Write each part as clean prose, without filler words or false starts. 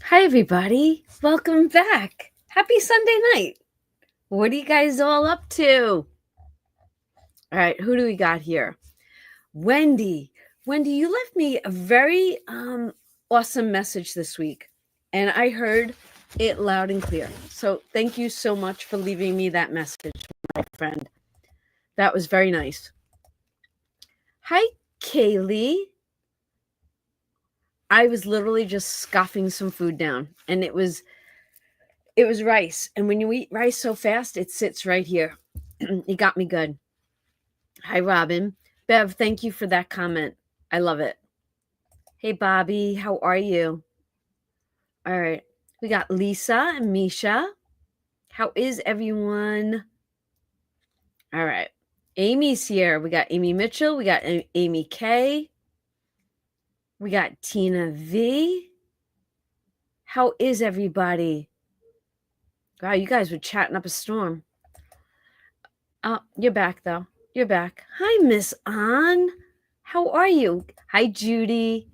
Hi, everybody. Welcome back. Happy Sunday night. What are you guys all up to? All right, who do we got here? Wendy. Wendy, you left me a very awesome message this week, and I heard it loud and clear. So thank you so much for leaving me that message, my friend. That was very nice. Hi, Kaylee. I was literally just scoffing some food down, and it was rice. And when you eat rice so fast, it sits right here. It got me good. Hi, Robin. Bev, thank you for that comment. I love it. Hey, Bobby, how are you? All right. We got Lisa and Misha. How is everyone? All right. Amy's here. We got Amy Mitchell. We got Amy K. We got Tina V. How is everybody? Wow, you guys were chatting up a storm. Oh, you're back, though. You're back. Hi, Miss Ann. How are you? Hi, Judy.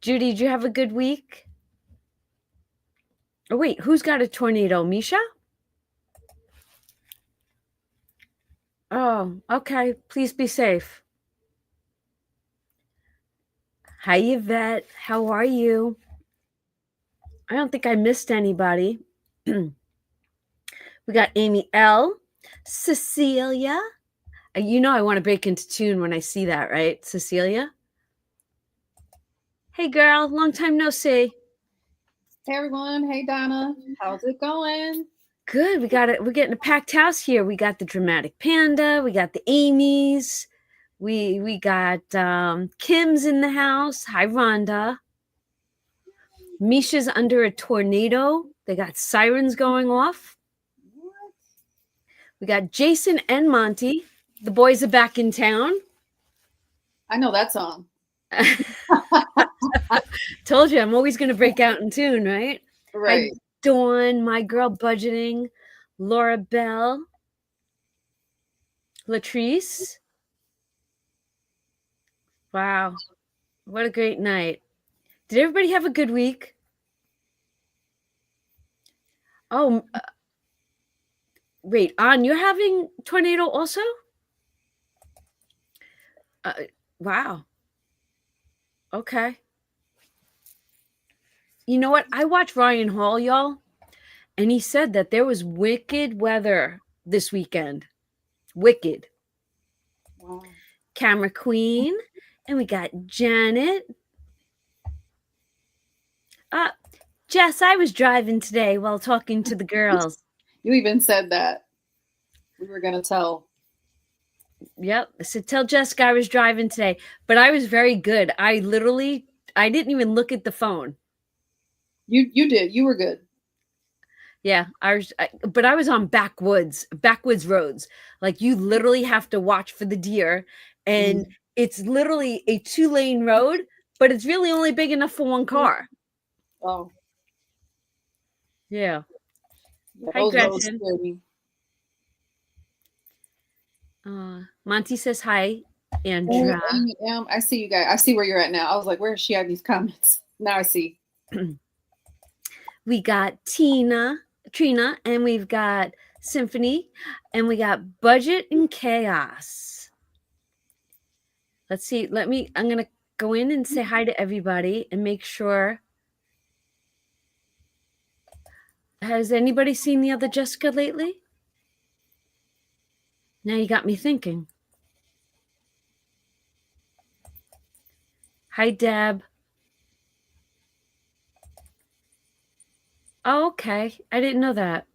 Judy, did you have a good week? Oh, wait, who's got a tornado? Misha? Oh, okay. Please be safe. Hi, Yvette. How are you? I don't think I missed anybody. We got Amy L. Cecilia. You know I want to break into tune when I see that, right? Cecilia? Hey, girl. Long time no see. Hey everyone, hey Donna, how's it going? Good. We're getting a packed house here. We got the Dramatic Panda. We got the Amy's. We got Kim's in the house. Hi, Rhonda. Misha's under a tornado. They got sirens going off. What? We got Jason and Monty. The boys are back in town. I know that song. Told you, I'm always going to break out in tune, right? Right. Hi, Dawn, my girl budgeting, Laura Bell, Latrice. Wow, what a great night. Did everybody have a good week? Oh, wait, Ann, you're having tornado also? Wow. Okay. You know what? I watched Ryan Hall, y'all, and he said that there was wicked weather this weekend. Wicked. Wow. Camera Queen, and we got Janet. Jess, I was driving today while talking to the girls. You even said that. We were gonna tell. Yep. I said, tell Jessica I was driving today. But I was very good. I didn't even look at the phone. You did. You were good. Yeah, but I was on backwoods roads. Like you literally have to watch for the deer, and it's literally a 2-lane road, but it's really only big enough for one car. Oh. Yeah. Yeah, Hi, those roads Gretchen. scare me. Monty says hi, Andrea. I see you guys. I see where you're at now. I was like, where is she at in these comments? Now I see. We got Trina, and we've got Symphony, and we got Budget and Chaos. Let's see. I'm going to go in and say hi to everybody and make sure. Has anybody seen the other Jessica lately? Now you got me thinking. Hi, Deb. Oh, okay. I didn't know that.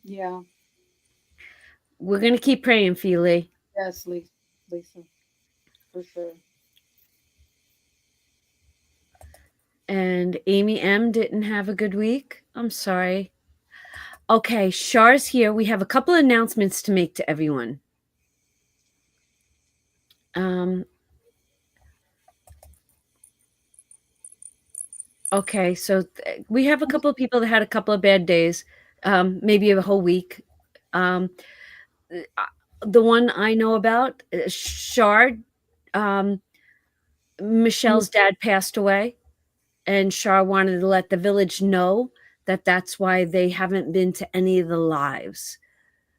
Yeah. We're going to keep praying for you, Lee. Yes, Lisa. For sure. And Amy M didn't have a good week. I'm sorry. Okay, Char's here. We have a couple announcements to make to everyone. Okay, so we have a couple of people that had a couple of bad days, maybe a whole week. The one I know about, Shard, Michelle's dad passed away, and Shar wanted to let the village know that that's why they haven't been to any of the lives.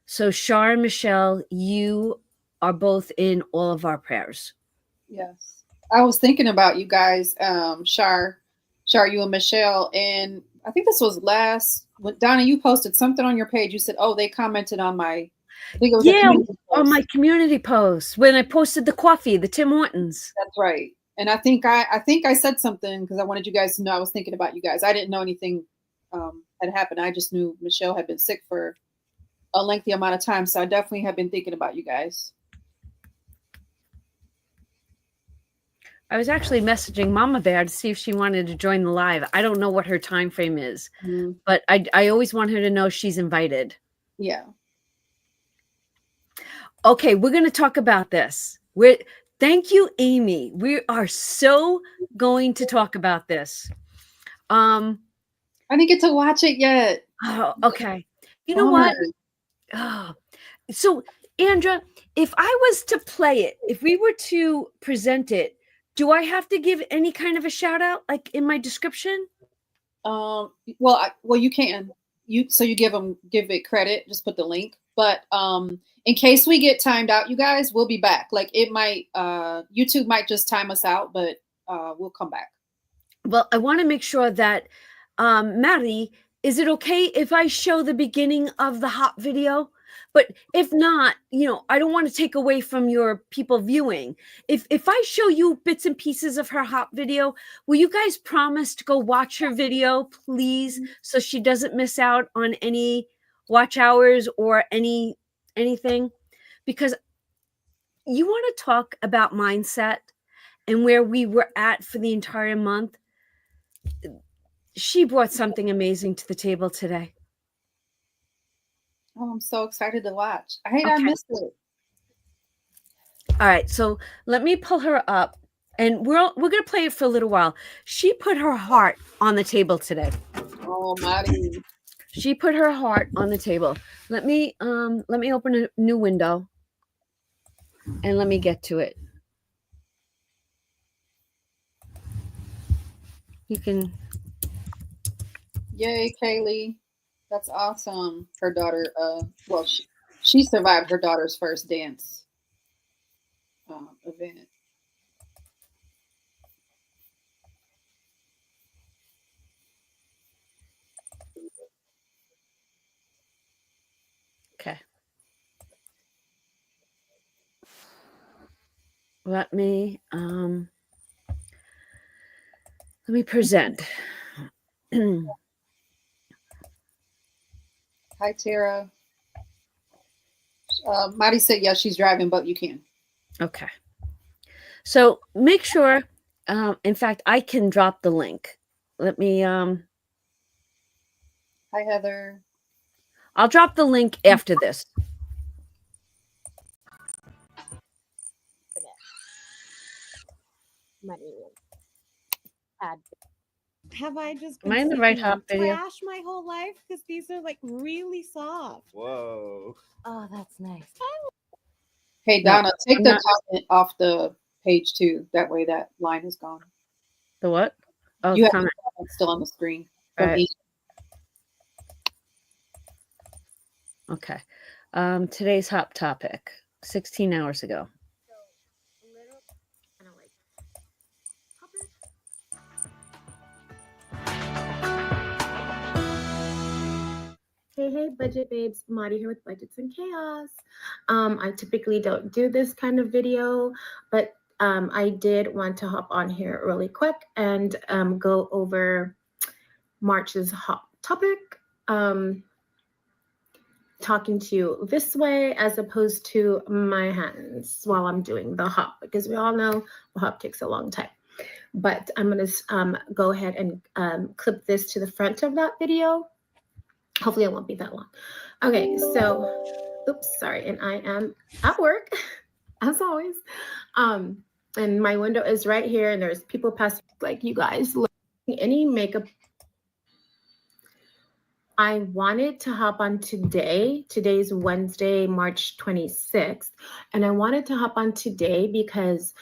So Shar and Michelle, you are both in all of our prayers. Yes. I was thinking about you guys, Shar, you and Michelle, and I think this was when Donna, you posted something on your page. You said, "Oh, they commented on my," I think it was a Yeah, community on my post. community post when I posted the coffee, the Tim Hortons. That's right. And I think I said something because I wanted you guys to know I was thinking about you guys. I didn't know anything had happened. I just knew Michelle had been sick for a lengthy amount of time, so I definitely have been thinking about you guys. I was actually messaging Mama Bear to see if she wanted to join the live. I don't know what her time frame is, but I always want her to know she's invited. Yeah. Okay, we're going to talk about this. Thank you, Amy. We are so going to talk about this. I didn't get to watch it yet. Oh, okay. You know Bummer. what? Oh, so, Andra, if I was to play it, if we were to present it, do I have to give any kind of a shout out, like in my description? Well, you can. You give it credit. Just put the link. But in case we get timed out, you guys, we'll be back. Like it might, YouTube might just time us out, but we'll come back. Well, I want to make sure that, Maddie, is it okay if I show the beginning of the hop video? But if not, I don't want to take away from your people viewing. If I show you bits and pieces of her hop video, will you guys promise to go watch her video, please, so she doesn't miss out on any watch hours or anything? Because you want to talk about mindset and where we were at for the entire month. She brought something amazing to the table today. Oh, I'm so excited to watch. I hate I Okay. missed it. All right, so let me pull her up, and we're gonna play it for a little while. She put her heart on the table today. Oh, Maddie. She put her heart on the table. Let me open a new window, and let me get to it. You can. Yay, Kaylee. That's awesome. Her daughter, well, she survived her daughter's first dance event. Okay. Let me present. Hi, Tara. Maddie said, yes, she's driving, but you can. Okay. So make sure, in fact, I can drop the link. Let me, Hi, Heather. I'll drop the link after this. Have I just Am been I in the right hop video? trash my whole life? Because these are like really soft. Whoa. Oh, that's nice. Hey, No, Donna, take I'm the not. comment off the page too. That way that line is gone. The what? Oh, You have comment. the comment still on the screen. All From right. Ian. Okay. Today's hot topic, 16 hours ago. Hey, budget babes, Madi here with Budgets and Chaos. I typically don't do this kind of video, but I did want to hop on here really quick and go over March's hot topic, talking to you this way as opposed to my hands while I'm doing the hop, because we all know the hop takes a long time. But I'm going to go ahead and clip this to the front of that video. Hopefully it won't be that long. Okay, so, oops, sorry. And I am at work, as always. And my window is right here, and there's people passing, like you guys, any makeup. I wanted to hop on today. Today's Wednesday, March 26th. And I wanted to hop on today because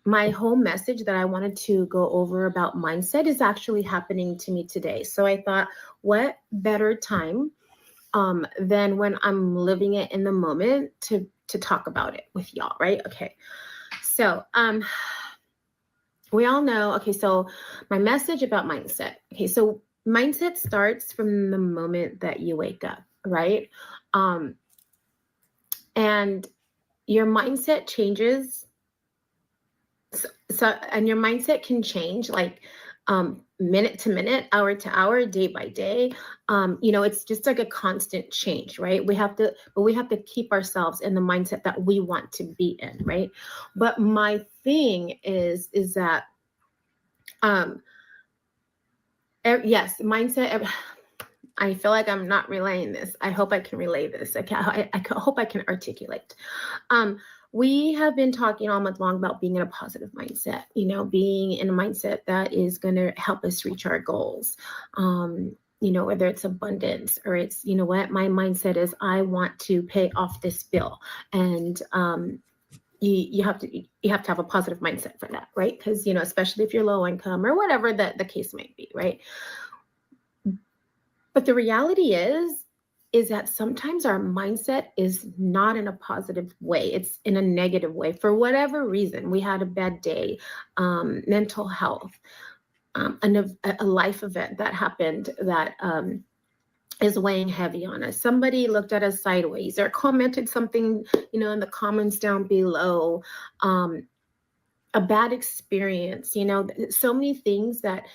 my whole message that I wanted to go over about mindset is actually happening to me today. So I thought, what better time than when I'm living it in the moment to talk about it with y'all, right? Okay. So we all know, okay, so my message about mindset. Okay, so mindset starts from the moment that you wake up, right? And your mindset changes. So and your mindset can change like minute to minute, hour to hour, day by day. It's just like a constant change, right? We have to keep ourselves in the mindset that we want to be in, right? But my thing is that yes, mindset. I feel like I'm not relaying this. I hope I can relay this. I hope I can articulate. We have been talking all month long about being in a positive mindset, being in a mindset that is going to help us reach our goals. Whether it's abundance or it's, what my mindset is, I want to pay off this bill. And you have to have a positive mindset for that, right? Because, especially if you're low income or whatever the case might be, right? But the reality is that sometimes our mindset is not in a positive way. It's in a negative way. For whatever reason, we had a bad day, mental health, a life event that happened that is weighing heavy on us. Somebody looked at us sideways or commented something, in the comments down below, a bad experience, so many things that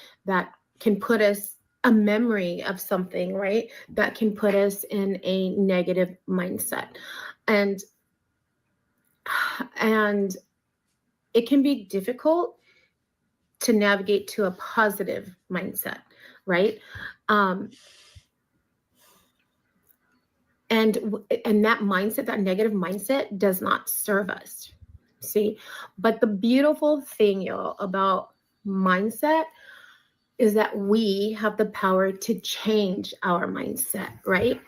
can put us, a memory of something, right, that can put us in a negative mindset. And it can be difficult to navigate to a positive mindset, right? And that mindset, that negative mindset, does not serve us. See, but the beautiful thing, y'all, about mindset is that we have the power to change our mindset, right?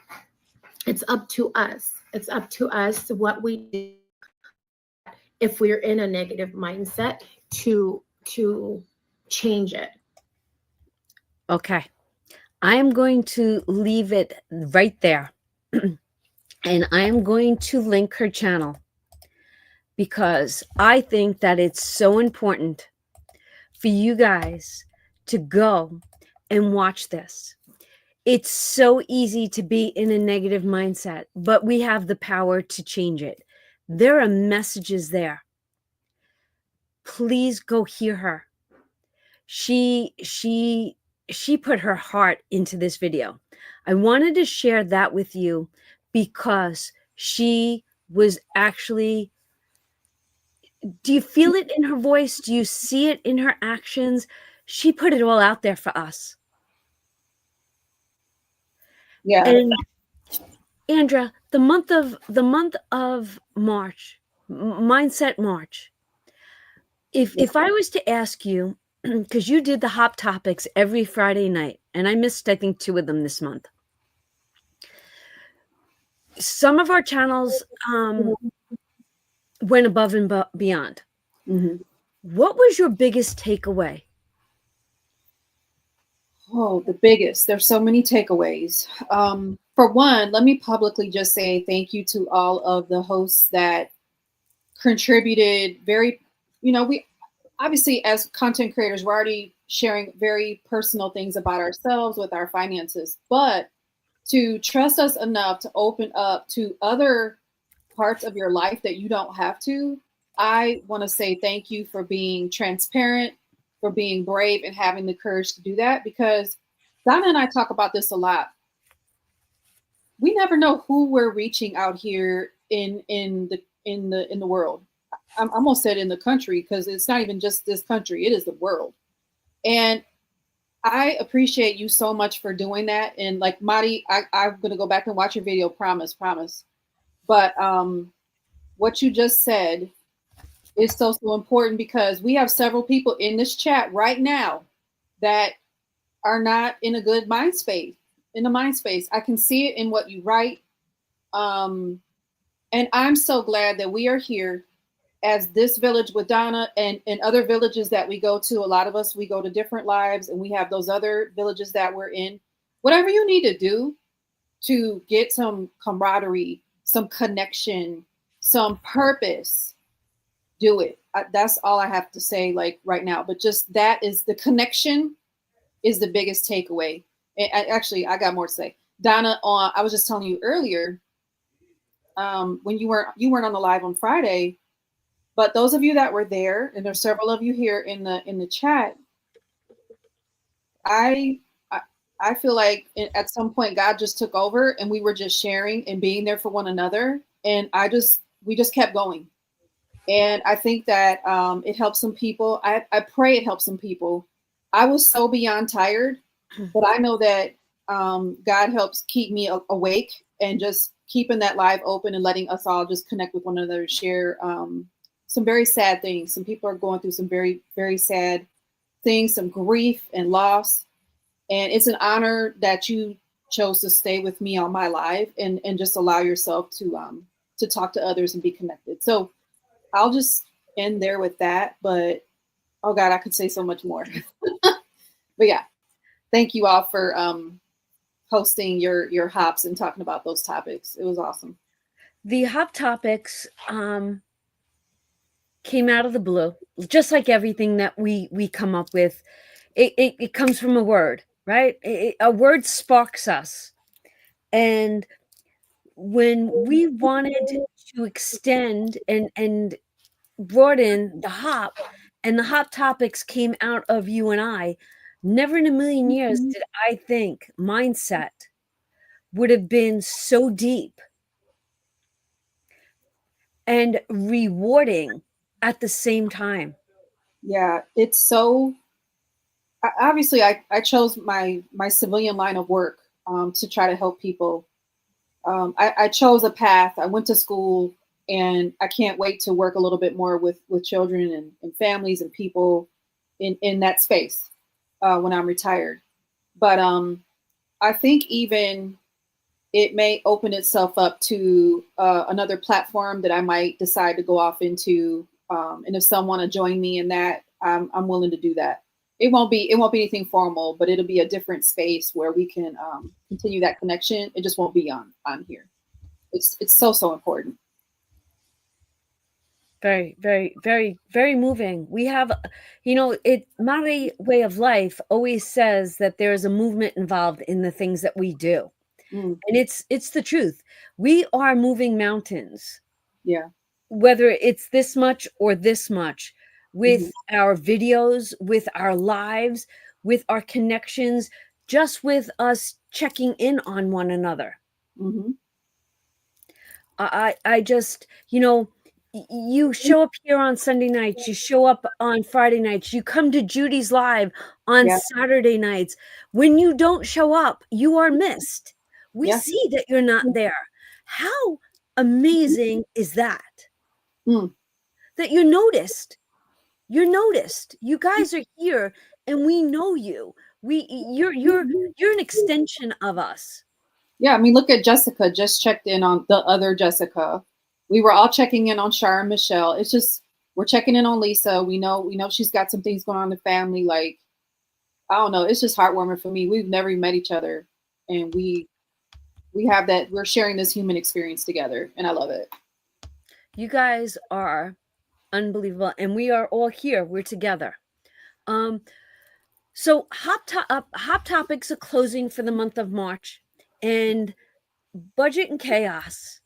It's up to us. It's up to us what we do if we're in a negative mindset to change it. Okay. I am going to leave it right there. And I am going to link her channel because I think that it's so important for you guys to go and watch this. It's so easy to be in a negative mindset, but we have the power to change it. There are messages there. Please go hear her. She put her heart into this video. I wanted to share that with you because she was actually, do you feel it in her voice? Do you see it in her actions? She put it all out there for us. Yeah. And Andra, the month of March, Mindset March. If I was to ask you, because you did the hot topics every Friday night, and I missed, I think, 2 of them this month. Some of our channels went above and beyond. Mm-hmm. What was your biggest takeaway? Oh, the biggest. There's so many takeaways. For one, let me publicly just say thank you to all of the hosts that contributed we obviously, as content creators, we're already sharing very personal things about ourselves with our finances, but to trust us enough to open up to other parts of your life that you don't have to, I want to say thank you for being transparent, for being brave and having the courage to do that, because Donna and I talk about this a lot. We never know who we're reaching out here in the world. I'm almost said in the country, because it's not even just this country, it is the world. And I appreciate you so much for doing that. And like Madi, I'm going to go back and watch your video, promise. But what you just said is so important, because we have several people in this chat right now that are not in a good mind space. I can see it in what you write. And I'm so glad that we are here as this village with Donna and other villages that we go to, a lot of us, we go to different lives and we have those other villages that we're in. Whatever you need to do to get some camaraderie, some connection, some purpose, do it. That's all I have to say, like right now. But just that is the connection is the biggest takeaway. And actually, I got more to say. Donna, I was just telling you earlier, when you weren't on the live on Friday, but those of you that were there, and there's several of you here in the chat, I feel like at some point God just took over and we were just sharing and being there for one another, and we just kept going. And I think that it helps some people. I pray it helps some people. I was so beyond tired, but I know that God helps keep me awake and just keeping that live open and letting us all just connect with one another, share some very sad things. Some people are going through some very, very sad things, some grief and loss. And it's an honor that you chose to stay with me on my live and just allow yourself to talk to others and be connected. So I'll just end there with that. But oh God, I could say so much more. But yeah, thank you all for hosting your hops and talking about those topics. It was awesome. The hop topics came out of the blue, just like everything that we come up with. It comes from a word, right? A word sparks us. And when we wanted to extend and broaden the hop, and the hop topics came out of you and I, never in a million years did I think mindset would have been so deep and rewarding at the same time. Yeah, it's so obviously I chose my civilian line of work to try to help people. I chose a path. I went to school, and I can't wait to work a little bit more with children and families and people in that space when I'm retired. But I think even it may open itself up to another platform that I might decide to go off into. And if someone want to join me in that, I'm willing to do that. It won't be anything formal, but it'll be a different space where we can continue that connection. It just won't be on here. It's so important. Very, very, very, very moving. We have, Maori way of life always says that there is a movement involved in the things that we do. Mm. And it's the truth. We are moving mountains. Yeah. Whether it's this much or this much, with our videos, with our lives, with our connections, just with us checking in on one another. Mm-hmm. I just, you show up here on Sunday nights, you show up on Friday nights, you come to Judy's live on Saturday nights. When you don't show up, you are missed. We see that you're not there. How amazing is that? Mm. That you're noticed. You're noticed. You guys are here, and we know you. You're an extension of us. Yeah, I mean, look at Jessica. Just checked in on the other Jessica. We were all checking in on Shar and Michelle. It's just we're checking in on Lisa. We know she's got some things going on in the family. Like, I don't know. It's just heartwarming for me. We've never met each other, and we have that. We're sharing this human experience together, and I love it. You guys are unbelievable, and we are all here. We're together. So hop topics are closing for the month of March, and Budget and Chaos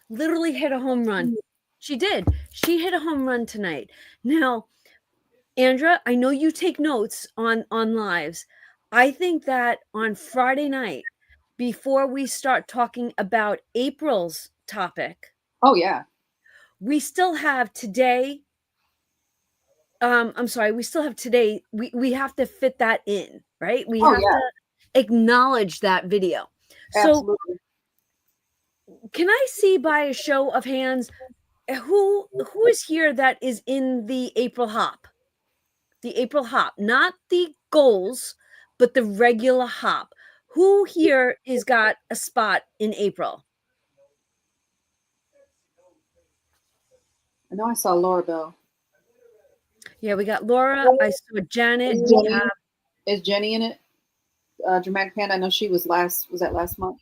literally hit a home run. She did. She hit a home run tonight. Now, Andra, I know you take notes on lives. I think that on Friday night, before we start talking about April's topic, oh yeah, we still have today. I'm sorry, we still have today. We have to fit that in, right? We have to acknowledge that video. Absolutely. So can I see by a show of hands who is here that is in the April hop? The April hop, not the goals, but the regular hop. Who here is got a spot in April? I know I saw Laura Bell. Yeah, we got Laura. I saw Janet. Is Jenny, is Jenny in it? Dramatic Panda. I know she was last. Was that last month?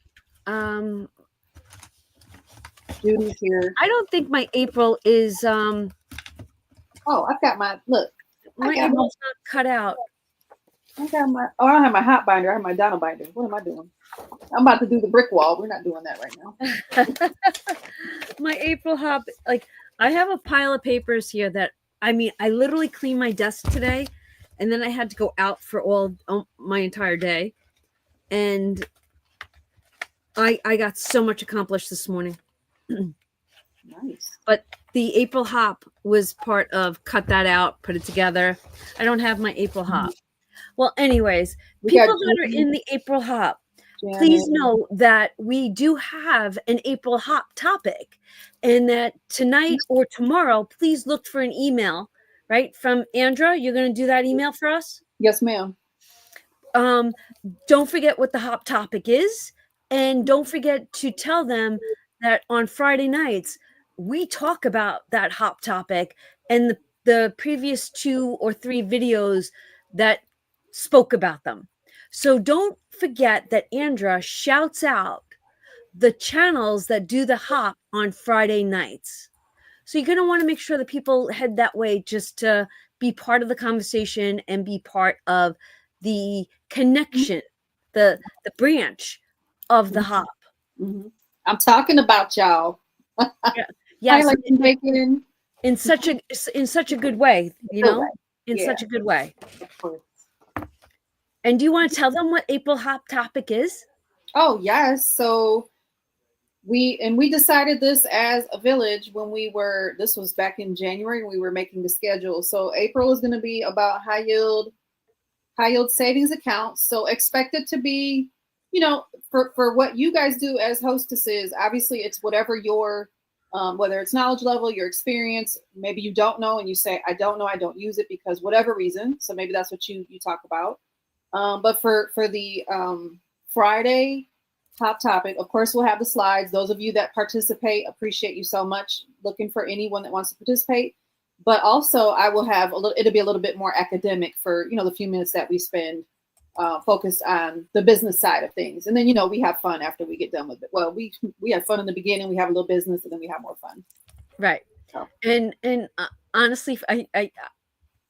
Judy's here. I don't think my April is Oh, I've got my look. my April's not cut out. I got my. Oh, I don't have my hot binder. I have my Donna binder. What am I doing? I'm about to do the brick wall. We're not doing that right now. My April hop, like I have a pile of papers here that I literally cleaned my desk today, and then I had to go out for my entire day, and I got so much accomplished this morning. Nice. But the April hop was part of cut that out, put it together. I don't have my April hop. Well, anyways, people that are in the April hop, please know that we do have an April hop topic, and that tonight or tomorrow, please look for an email, right, from Andra. You're going to do that email for us? Yes, ma'am. Don't forget what the hop topic is, and don't forget to tell them that on Friday nights, we talk about that hop topic and the previous 2 or 3 videos that spoke about them. So don't forget that Andra shouts out the channels that do the hop on Friday nights. So you're going to want to make sure that people head that way just to be part of the conversation and be part of the connection, the branch of the hop. Mm-hmm. I'm talking about y'all. Yes, like bacon. in such a good way, you know, in such a good way. Of course. And do you want to tell them what April hop topic is? Oh yes. So we decided this as a village when this was back in January, we were making the schedule. So April is going to be about high yield savings accounts. So expect it to be, for what you guys do as hostesses. Obviously it's whatever your whether it's knowledge level, your experience, maybe you don't know and you say, I don't know, I don't use it because whatever reason. So maybe that's what you talk about. But for the Friday top topic, of course, we'll have the slides. Those of you that participate, appreciate you so much. Looking for anyone that wants to participate. But also I will have it'll be a little bit more academic for, the few minutes that we spend focused on the business side of things. And then, we have fun after we get done with it. Well, we have fun in the beginning, we have a little business, and then we have more fun. Right. So. And honestly, I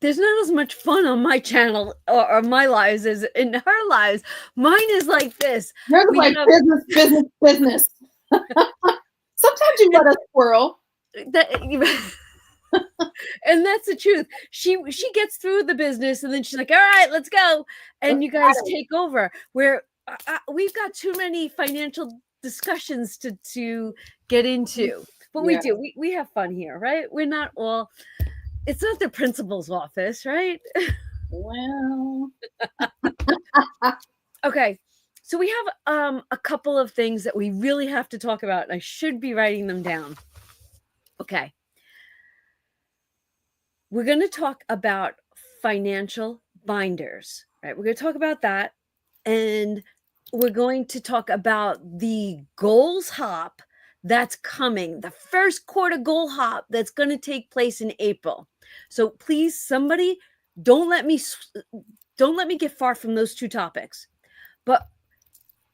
there's not as much fun on my channel or my lives as in her lives. Mine is like this. Yours is like business. Sometimes you let us swirl. And that's the truth. She gets through the business and then she's like, all right, let's go. And you guys take over where we've got too many financial discussions to get into, but we do. We have fun here, right? We're not all, it's not the principal's office, right? Well, okay. So we have a couple of things that we really have to talk about. And I should be writing them down. Okay. We're going to talk about financial binders, right? We're going to talk about that. And we're going to talk about the goals hop that's coming, the first quarter goal hop that's going to take place in April. So please, somebody, don't let me get far from those 2 topics. But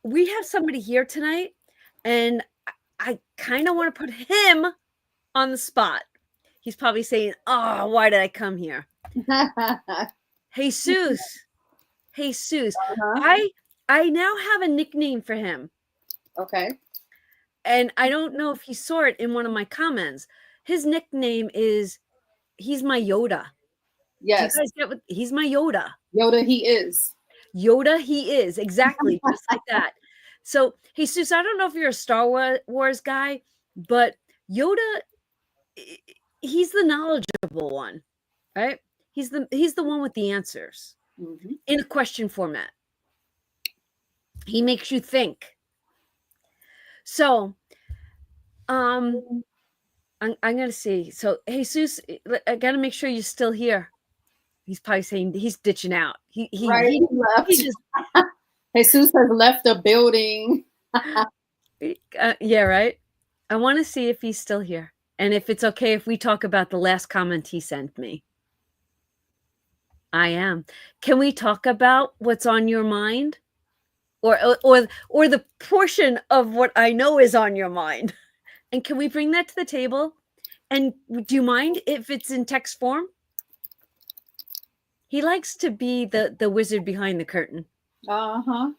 we have somebody here tonight, and I kind of want to put him on the spot. He's probably saying, oh, why did I come here? Jesus. Uh-huh. I now have a nickname for him. Okay. And I don't know if he saw it in one of my comments. His nickname is, he's my Yoda. Yes. Do you guys get what, he's my Yoda. Yoda he is. Yoda he is. Exactly. Just like that. So, Jesus, I don't know if you're a Star Wars guy, but Yoda, he's the knowledgeable one, right? He's the one with the answers in a question format. He makes you think. So, I'm gonna see. So, Jesus, I gotta make sure you're still here. He's probably saying he's ditching out. He left. Jesus has left the building. Yeah, right. I want to see if he's still here. And if it's okay if we talk about the last comment he sent me. I am. Can we talk about what's on your mind? Or the portion of what I know is on your mind? And can we bring that to the table? And do you mind if it's in text form? He likes to be the wizard behind the curtain. Uh-huh.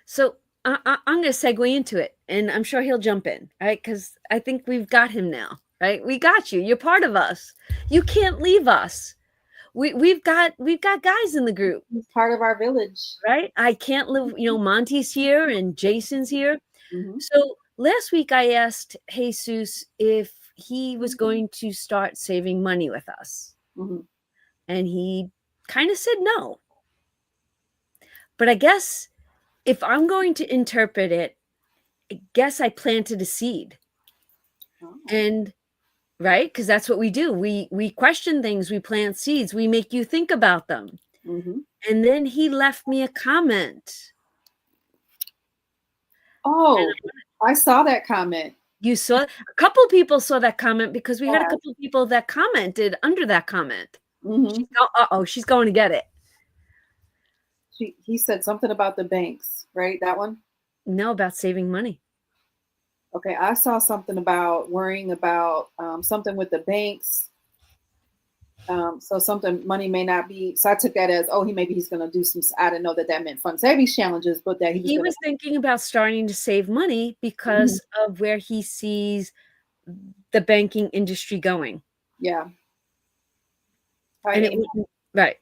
So I'm going to segue into it, and I'm sure he'll jump in, right? Because I think we've got him now, right? We got you. You're part of us. You can't leave us. We've got guys in the group. He's part of our village. Right? I can't live, Monty's here and Jason's here. Mm-hmm. So last week I asked Jesus if he was going to start saving money with us. Mm-hmm. And he kind of said no. But I guess if I'm going to interpret it, I guess I planted a seed. Oh. And right? Because that's what we do. We question things, we plant seeds, we make you think about them. Mm-hmm. And then he left me a comment. Oh, I saw that comment. You saw, a couple people saw that comment because we had a Yeah. couple people that commented under that comment. Mm-hmm. She's going to get it. He said something about the banks, right? That one? No, about saving money. Okay, I saw something about worrying about something with the banks. So something money may not be. So I took that as, he's going to do some. I didn't know that meant fund savings challenges, but that he was thinking about starting to save money because of where he sees the banking industry going. Yeah. And it wouldn't, right.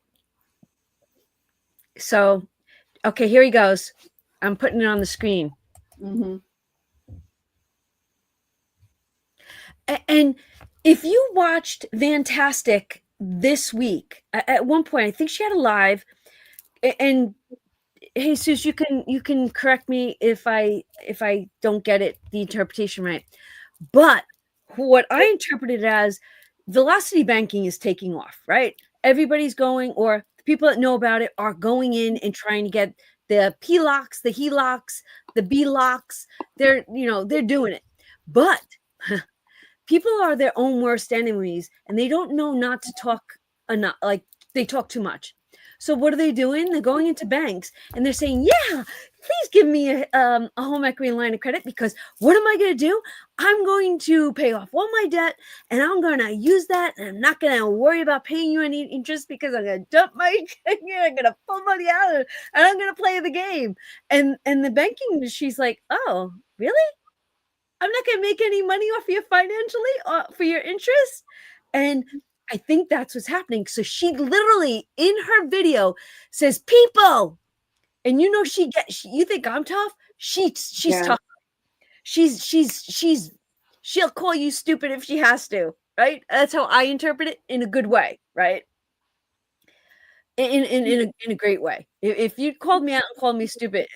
So, okay, here he goes. I'm putting it on the screen. Mm-hmm. And if you watched Fantastic this week, at one point, I think she had a live, and Jesus, you can correct me if I don't get it, the interpretation right. But what I interpreted as velocity banking is taking off, right? Everybody's going, or the people that know about it are going in and trying to get the PLOCs, the HELOCs, the BLOCs. They're doing it. But people are their own worst enemies, and they don't know not to talk enough. Like, they talk too much. So what are they doing? They're going into banks and they're saying, yeah, please give me a home equity line of credit, because what am I going to do? I'm going to pay off all my debt, and I'm going to use that, and I'm not going to worry about paying you any interest, because I'm going to dump my check, I'm going to pull money out, and I'm going to play the game. And the banking industry's like, oh, really? I'm not going to make any money off you financially for your interest? And I think that's what's happening. So she literally, in her video, says, people, and you think I'm tough? She's tough. She'll call you stupid if she has to, right? That's how I interpret it, in a good way, right? In a great way. If you called me out and called me stupid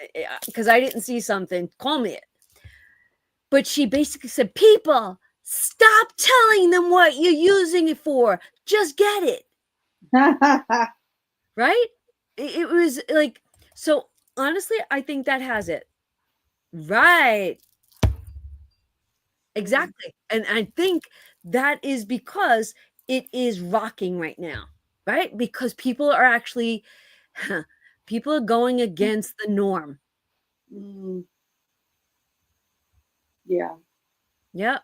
because I didn't see something, call me it. But she basically said, people, stop telling them what you're using it for. Just get it. Right? It was like, so honestly, I think that has it. Right. Exactly. And I think that is because it is rocking right now, right? Because people are going against the norm. Yeah. Yeah.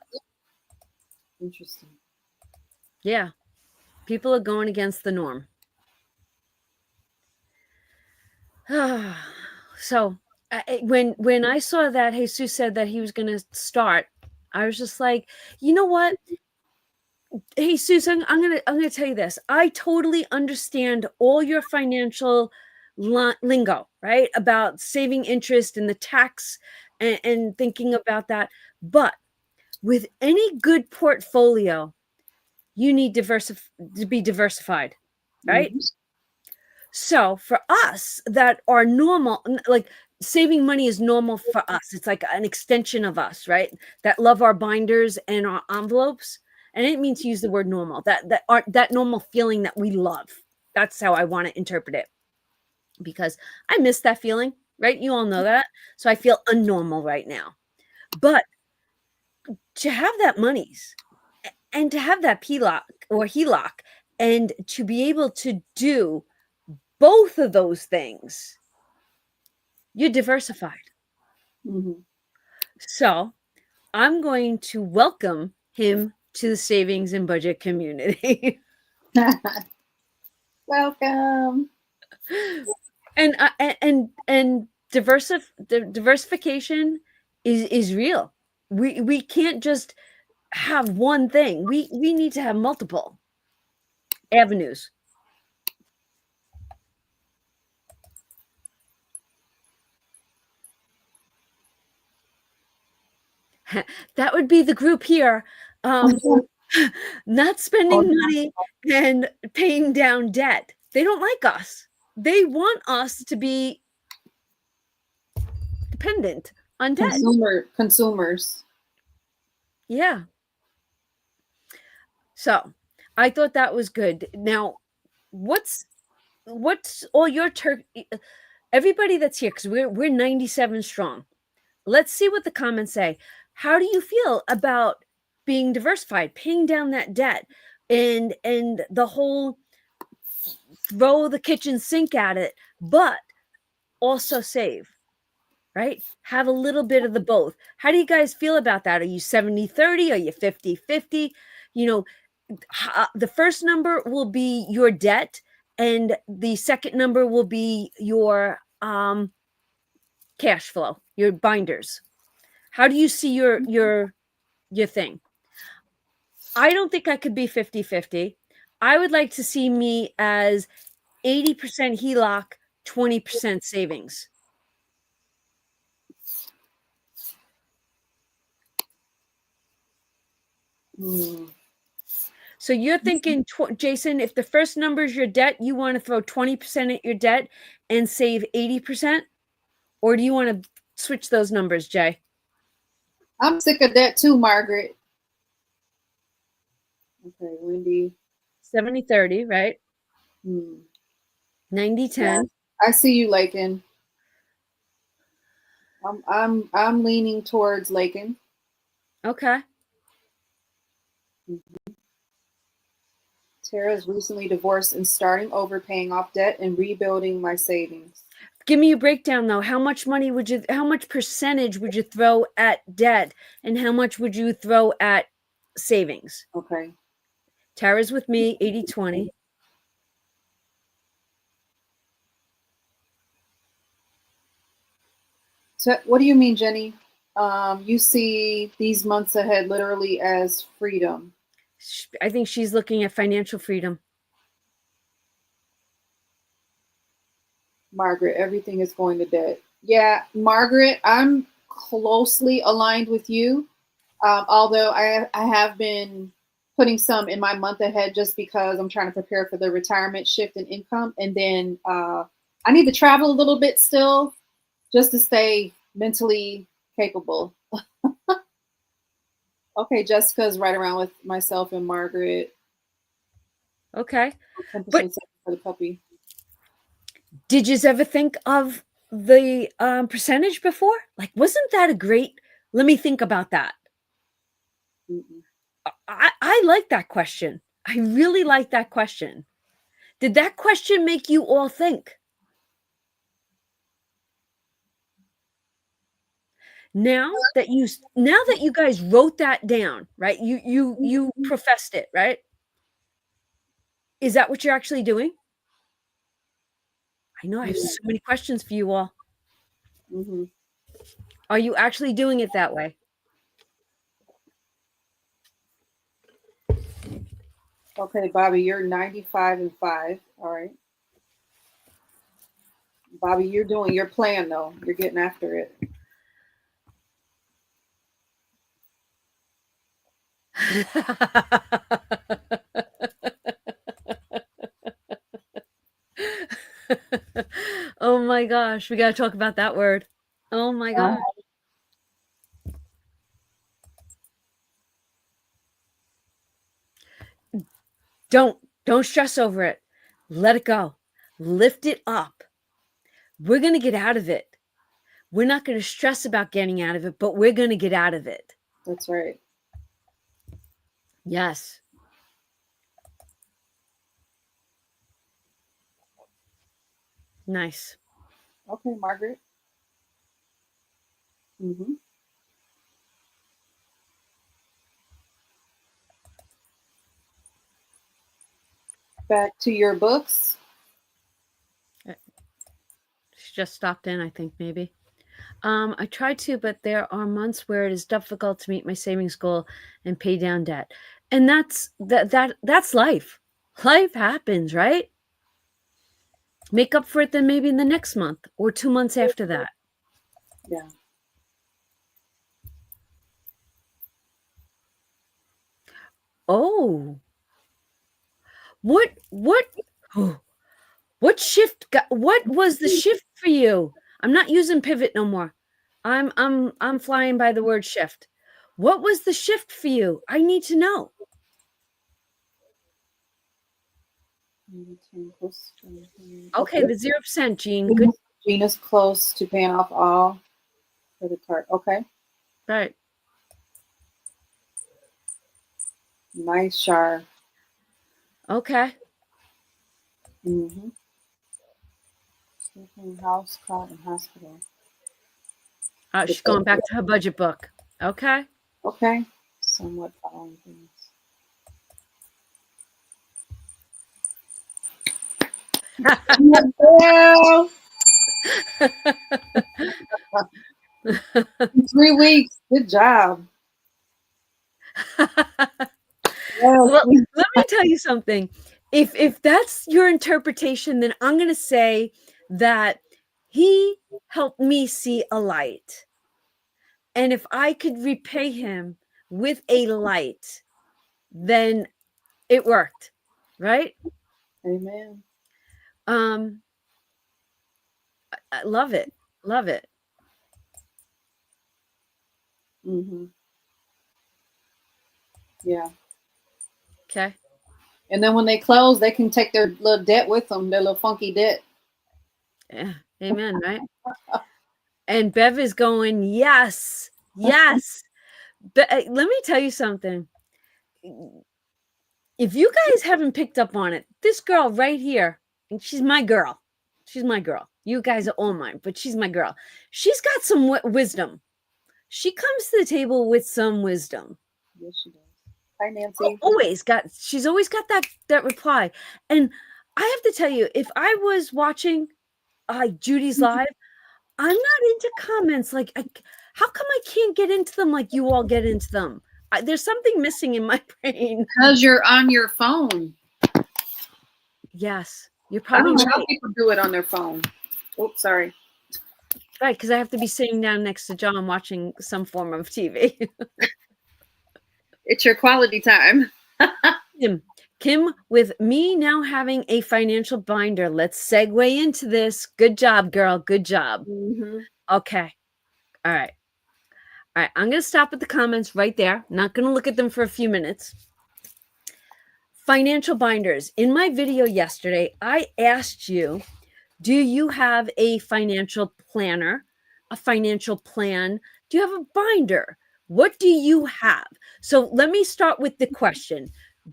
Interesting. Yeah. People are going against the norm. So when I saw that Jesus said that he was going to start, I was just like, you know what? Jesus, I'm gonna tell you this. I totally understand all your financial lingo, right? About saving interest and the tax and thinking about that. But with any good portfolio, you need to be diversified, right? Mm-hmm. So for us that are normal, like saving money is normal for us. It's like an extension of us, right? That love our binders and our envelopes. And I didn't mean to use the word normal, that normal feeling that we love. That's how I want to interpret it, because I miss that feeling, right? You all know that. So I feel unnormal right now. But to have that monies and to have that PLOC or HELOC and to be able to do both of those things, you're diversified. Mhm. So I'm going to welcome him to the savings and budget community. Welcome. and diversification is real. We can't just have one thing. We need to have multiple avenues. That would be the group here. Not spending money and paying down debt. They don't like us. They want us to be dependent on debt. Consumers. Yeah. So I thought that was good. Now, what's all your everybody that's here, because we're 97 strong. Let's see what the comments say. How do you feel about being diversified, paying down that debt, and the whole throw the kitchen sink at it, but also save, right? Have a little bit of the both. How do you guys feel about that? Are you 70-30? Are you 50-50? You know, the first number will be your debt, and the second number will be your cash flow, your binders. How do you see your thing? I don't think I could be 50-50. I would like to see me as 80% HELOC, 20% savings. So you're thinking, Jason, if the first number is your debt, you want to throw 20% at your debt and save 80%? Or do you want to switch those numbers, Jay? I'm sick of that too, Margaret. Okay, Wendy. 70-30, right? 90-10. Yeah, I see you, Lakin. I'm leaning towards Lakin. Okay. Tara's recently divorced and starting over, paying off debt and rebuilding my savings. Give me a breakdown though. How much percentage would you throw at debt and how much would you throw at savings? Okay. Tara's with me, 80-20. So what do you mean, Jenny? You see these months ahead literally as freedom. I think she's looking at financial freedom. Margaret, everything is going to debt. Yeah, Margaret, I'm closely aligned with you. Although I have been putting some in my month ahead just because I'm trying to prepare for the retirement shift in income. And then I need to travel a little bit still just to stay mentally capable. Okay, Jessica's right around with myself and Margaret. Okay. 10% But for the puppy. did you ever think of the percentage before? Like, wasn't that a great, let me think about that. I like that question. I really like that question. Did that question make you all think? Now that you guys wrote that down, right? You professed it, right? Is that what you're actually doing? I know I have so many questions for you all. Are you actually doing it that way? Okay, Bobby, you're 95-5. All right. Bobby, you're doing your plan though. You're getting after it. Oh my gosh, we got to talk about that word. Oh my gosh. Don't stress over it. Let it go. Lift it up. We're going to get out of it. We're not going to stress about getting out of it, but we're going to get out of it. That's right. Yes. Nice. Okay, Margaret. Mm-hmm. Back to your books. She just stopped in, I think, maybe. I tried to, but there are months where it is difficult to meet my savings goal and pay down debt. And that's life. Life happens, right? Make up for it then maybe in the next month or 2 months after that. Yeah. Oh. What what was the shift for you? I'm not using pivot no more. I'm flying by the word shift. What was the shift for you? I need to know. Okay, the 0%, Jean. Good. Jean is close to paying off all credit card. Okay. Right. Nice, Char. Okay. Mm-hmm. House, car, and hospital. She's going back to her budget book. Okay. Okay. Somewhat following things. Well, 3 weeks. Good job. Well, let me tell you something. If that's your interpretation, then I'm going to say that he helped me see a light. And if I could repay him with a light, then it worked, right? Amen. I love it. Love it. Mm-hmm. Yeah. Okay. And then when they close, they can take their little debt with them, their little funky debt. Yeah. Amen, right? And Bev is going, yes, yes. But let me tell you something. If you guys haven't picked up on it, this girl right here, and she's my girl. She's my girl. You guys are all mine, but she's my girl. She's got some wisdom. She comes to the table with some wisdom. Yes, she does. Hi, Nancy. She's always got that reply. And I have to tell you, if I was watching Judy's live, I'm not into comments. Like, how come I can't get into them like you all get into them? There's something missing in my brain. Because you're on your phone. Yes, you're I don't probably know how right. people do it on their phone. Oops, sorry. Right, because I have to be sitting down next to John watching some form of TV. It's your quality time. Kim, with me now having a financial binder, let's segue into this. Good job, girl. Good job. Mm-hmm. Okay. All right. All right. I'm going to stop at the comments right there. Not going to look at them for a few minutes. Financial binders. In my video yesterday, I asked you, do you have a financial planner, a financial plan? Do you have a binder? What do you have? So let me start with the question.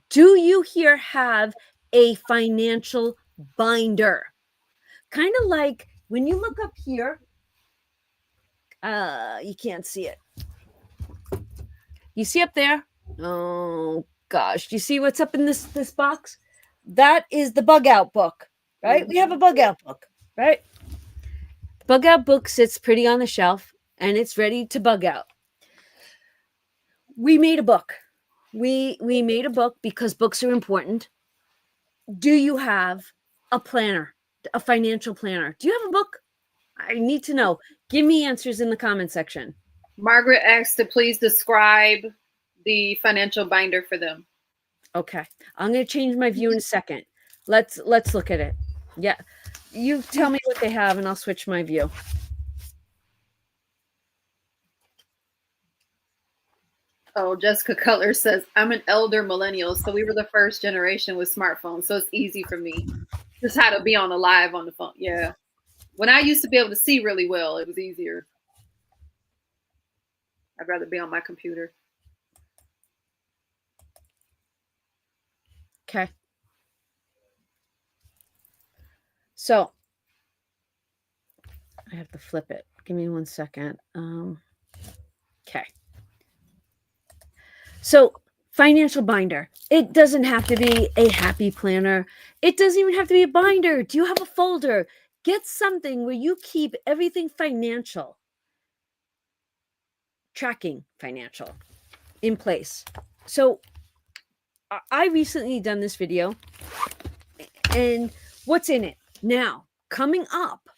Do you here have a financial binder? Kind of like when you look up here, you can't see it. You see up there? Oh gosh, do you see what's up in this box? That is the bug out book, right? Mm-hmm. We have a bug out book, right? Bug out book sits pretty on the shelf and it's ready to bug out. We made a book. We made a book because books are important. Do you have a planner, a financial planner? Do you have a book? I need to know. Give me answers in the comment section. Margaret asked to please describe the financial binder for them. Okay. I'm going to change my view in a second. Let's look at it. Yeah. You tell me what they have and I'll switch my view. Oh, Jessica Cutler says, I'm an elder millennial, so we were the first generation with smartphones, so it's easy for me. Just how to be on the live on the phone. Yeah. When I used to be able to see really well, it was easier. I'd rather be on my computer. Okay. So I have to flip it. Give me 1 second. Okay. So financial binder. It doesn't have to be a happy planner. It doesn't even have to be a binder. Do you have a folder? Get something where you keep everything financial, tracking financial in place. So I recently done this video, and what's in it now? Coming up,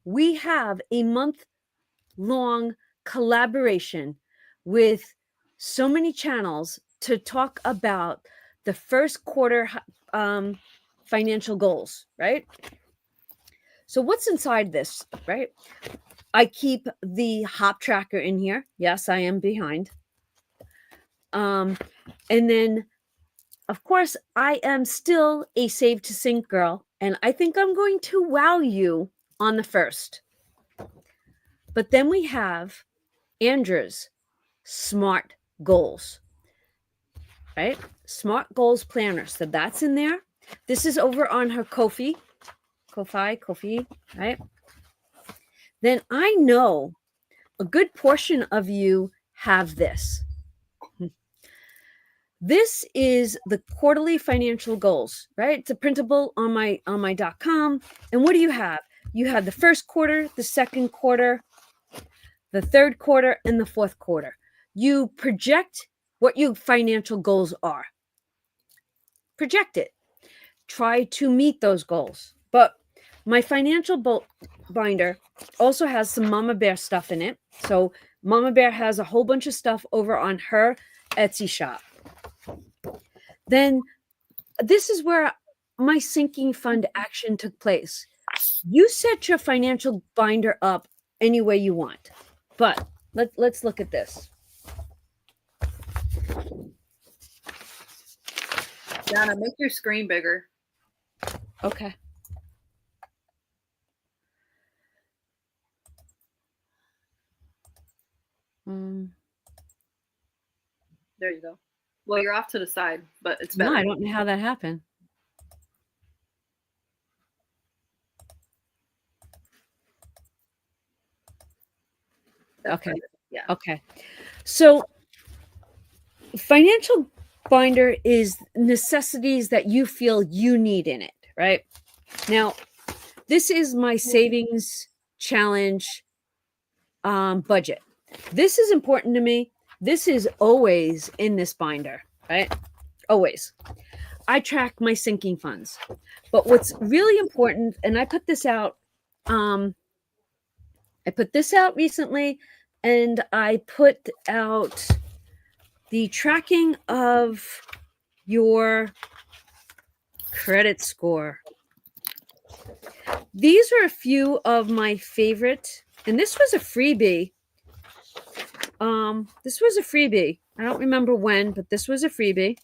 we have a month-long collaboration with so many channels to talk about the first quarter financial goals, right? So what's inside this, right? I keep the hop tracker in here. Yes, I am behind. And then, of course, I am still a save to sync girl, and I think I'm going to wow you on the first. But then we have Andrew's SMART goals, right? SMART goals planner. So that's in there. This is over on her Ko-fi, right? Then I know a good portion of you have this. This is the quarterly financial goals, right? It's a printable on my .com. And what do you have? You have the first quarter, the second quarter, the third quarter, and the fourth quarter. You project what your financial goals are. Project it. Try to meet those goals. But my financial binder also has some Mama Bear stuff in it. So Mama Bear has a whole bunch of stuff over on her Etsy shop. Then this is where my sinking fund action took place. You set your financial binder up any way you want. But let's look at this. Donna, make your screen bigger. Okay. There you go. Well, you're off to the side, but it's better. No, I don't know how that happened. That's Okay. better. Yeah. Okay. So financial binder is necessities that you feel you need in it, right? Now, this is my savings challenge budget. This is important to me. This is always in this binder, right? Always. I track my sinking funds. But what's really important, and I put this out recently, and I put out the tracking of your credit score. These are a few of my favorite, and this was a freebie. I don't remember when, but this was a freebie.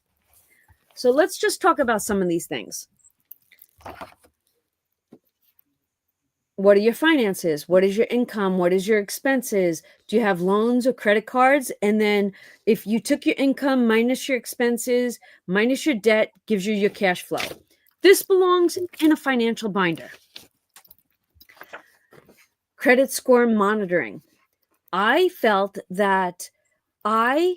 So let's just talk about some of these things. What are your finances? What is your income? What is your expenses? Do you have loans or credit cards? And then if you took your income minus your expenses, minus your debt, gives you your cash flow. This belongs in a financial binder. Credit score monitoring. I felt that my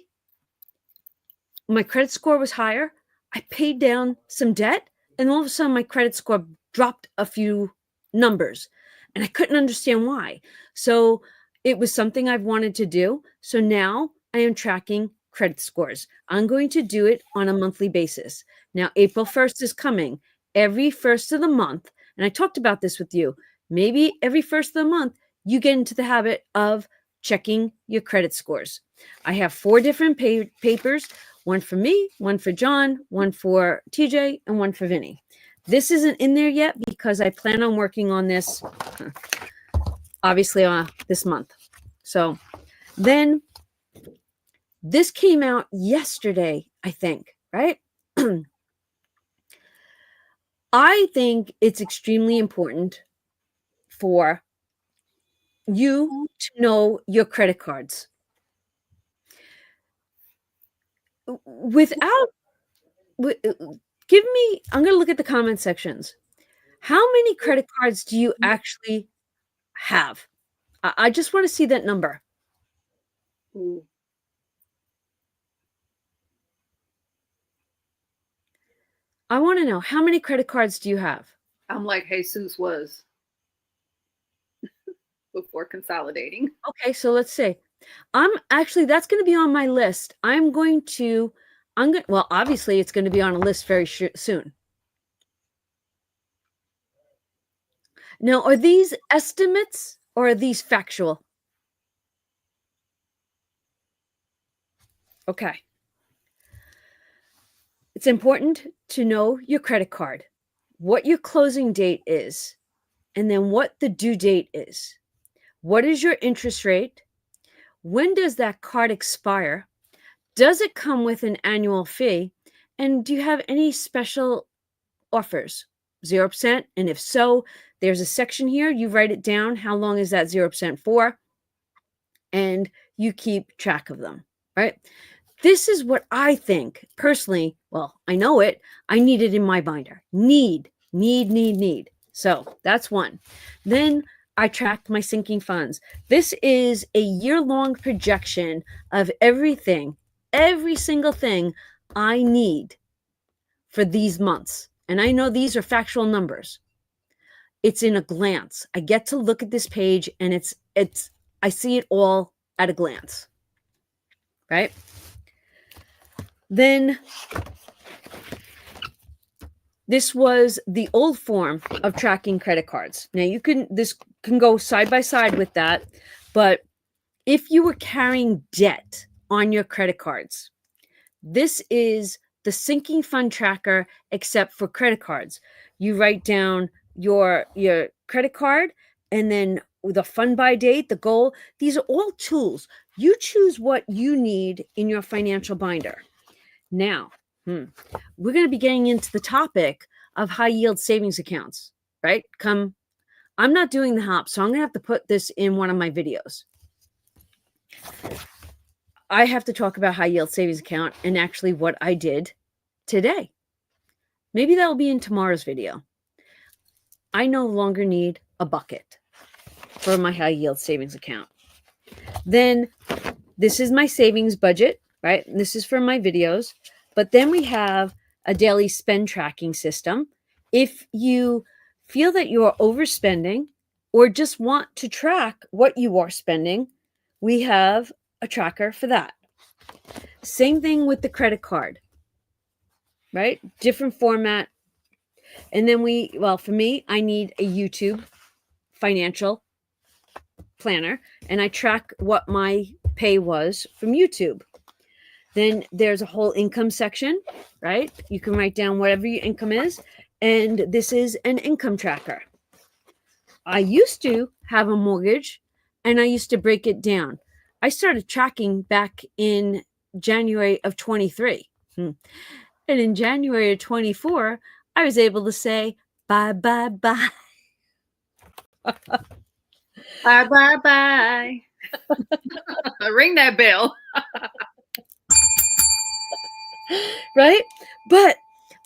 credit score was higher. I paid down some debt, and all of a sudden my credit score dropped a few numbers, and I couldn't understand why. So it was something I've wanted to do. So now I am tracking credit scores. I'm going to do it on a monthly basis. Now, April 1st is coming. Every first of the month, and I talked about this with you, maybe every first of the month, you get into the habit of checking your credit scores. I have 4 different papers, one for me, one for John, one for TJ, and one for Vinny. This isn't in there yet because I plan on working on this, obviously, this month. So then this came out yesterday, I think, right? I think it's extremely important for you to know your credit cards. Without, give me, I'm going to look at the comment sections. How many credit cards do you actually have? I just want to see that number. Ooh. I want to know, how many credit cards do you have? I'm like Jesus was before consolidating. Okay, so let's see. That's going to be on my list. Well, obviously it's going to be on a list very soon. Now, are these estimates or are these factual? Okay. It's important to know your credit card, what your closing date is, and then what the due date is. What is your interest rate? When does that card expire? Does it come with an annual fee? And do you have any special offers? 0%? And if so, there's a section here. You write it down. How long is that 0% for? And you keep track of them, right? This is what I think personally. Well, I know it. I need it in my binder. Need. So that's one. Then I track my sinking funds. This is a year-long projection of everything, every single thing I need for these months. And I know these are factual numbers. It's in a glance. I get to look at this page and I see it all at a glance, right? Then this was the old form of tracking credit cards. Now this can go side by side with that, but if you were carrying debt on your credit cards, this is the sinking fund tracker except for credit cards. You write down your credit card and then the fund by date, the goal. These are all tools. You choose what you need in your financial binder. Now, we're going to be getting into the topic of high yield savings accounts, right? I'm not doing the hop, so I'm going to have to put this in one of my videos. I have to talk about high yield savings account and actually what I did today. Maybe that will be in tomorrow's video. I no longer need a bucket for my high yield savings account. Then this is my savings budget, right? This is for my videos. But then we have a daily spend tracking system. If you feel that you are overspending or just want to track what you are spending, we have a tracker for that. Same thing with the credit card, right? Different format. And then for me, I need a YouTube financial planner, and I track what my pay was from YouTube. Then there's a whole income section, right? You can write down whatever your income is, and this is an income tracker. I used to have a mortgage, and I used to break it down. I started tracking back in January of 23. And in January of 24, I was able to say, bye, bye, bye. Bye, bye, bye. Ring that bell. Right? But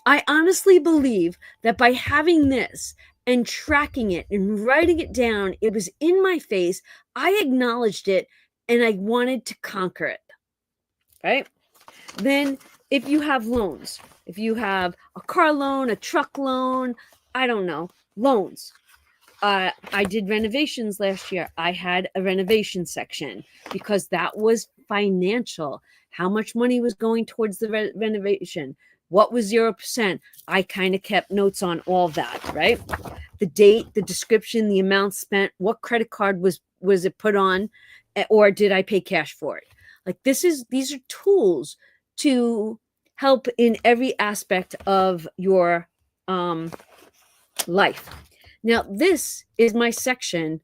I honestly believe that by having this and tracking it and writing it down, it was in my face. I acknowledged it and I wanted to conquer it. Right? Then if you have loans, if you have a car loan, a truck loan, I don't know, loans. I did renovations last year. I had a renovation section because that was financial. How much money was going towards the renovation? What was 0%? I kind of kept notes on all that, right? The date, the description, the amount spent, what credit card was it put on, or did I pay cash for it? Like these are tools to help in every aspect of your life. Now, this is my section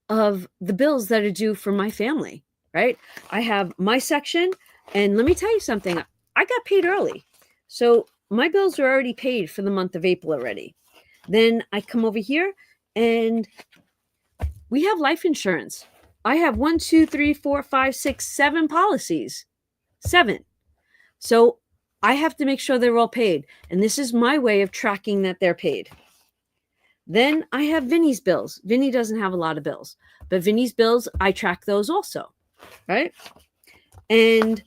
of the bills that are due for my family, right? I have my section, and let me tell you something. I got paid early. So my bills are already paid for the month of April already. Then I come over here and we have life insurance. I have 1, 2, 3, 4, 5, 6, 7 policies. 7. So I have to make sure they're all paid. And this is my way of tracking that they're paid. Then I have Vinny's bills. Vinny doesn't have a lot of bills, but Vinny's bills, I track those also, right? And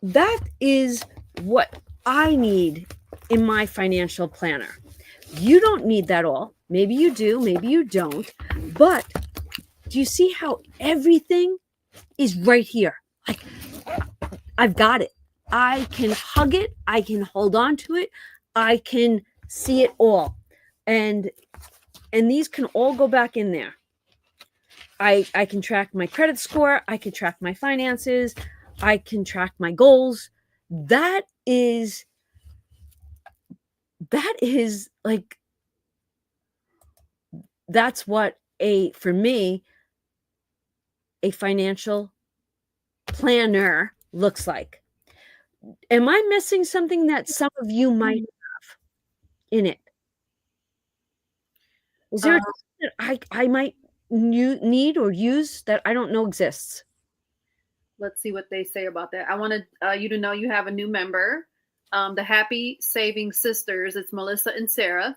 that is what I need in my financial planner. You don't need that all. Maybe you do, maybe you don't. But do you see how everything is right here? Like, I've got it. I can hug it. I can hold on to it. I can see it all. And these can all go back in there. I can track my credit score. I can track my finances. I can track my goals. That is like, that's what for me, a financial planner looks like. Am I missing something that some of you might have in it? Is there something that I might need or use that I don't know exists? Let's see what they say about that. I wanted you to know you have a new member, the Happy Saving Sisters. It's Melissa and Sarah,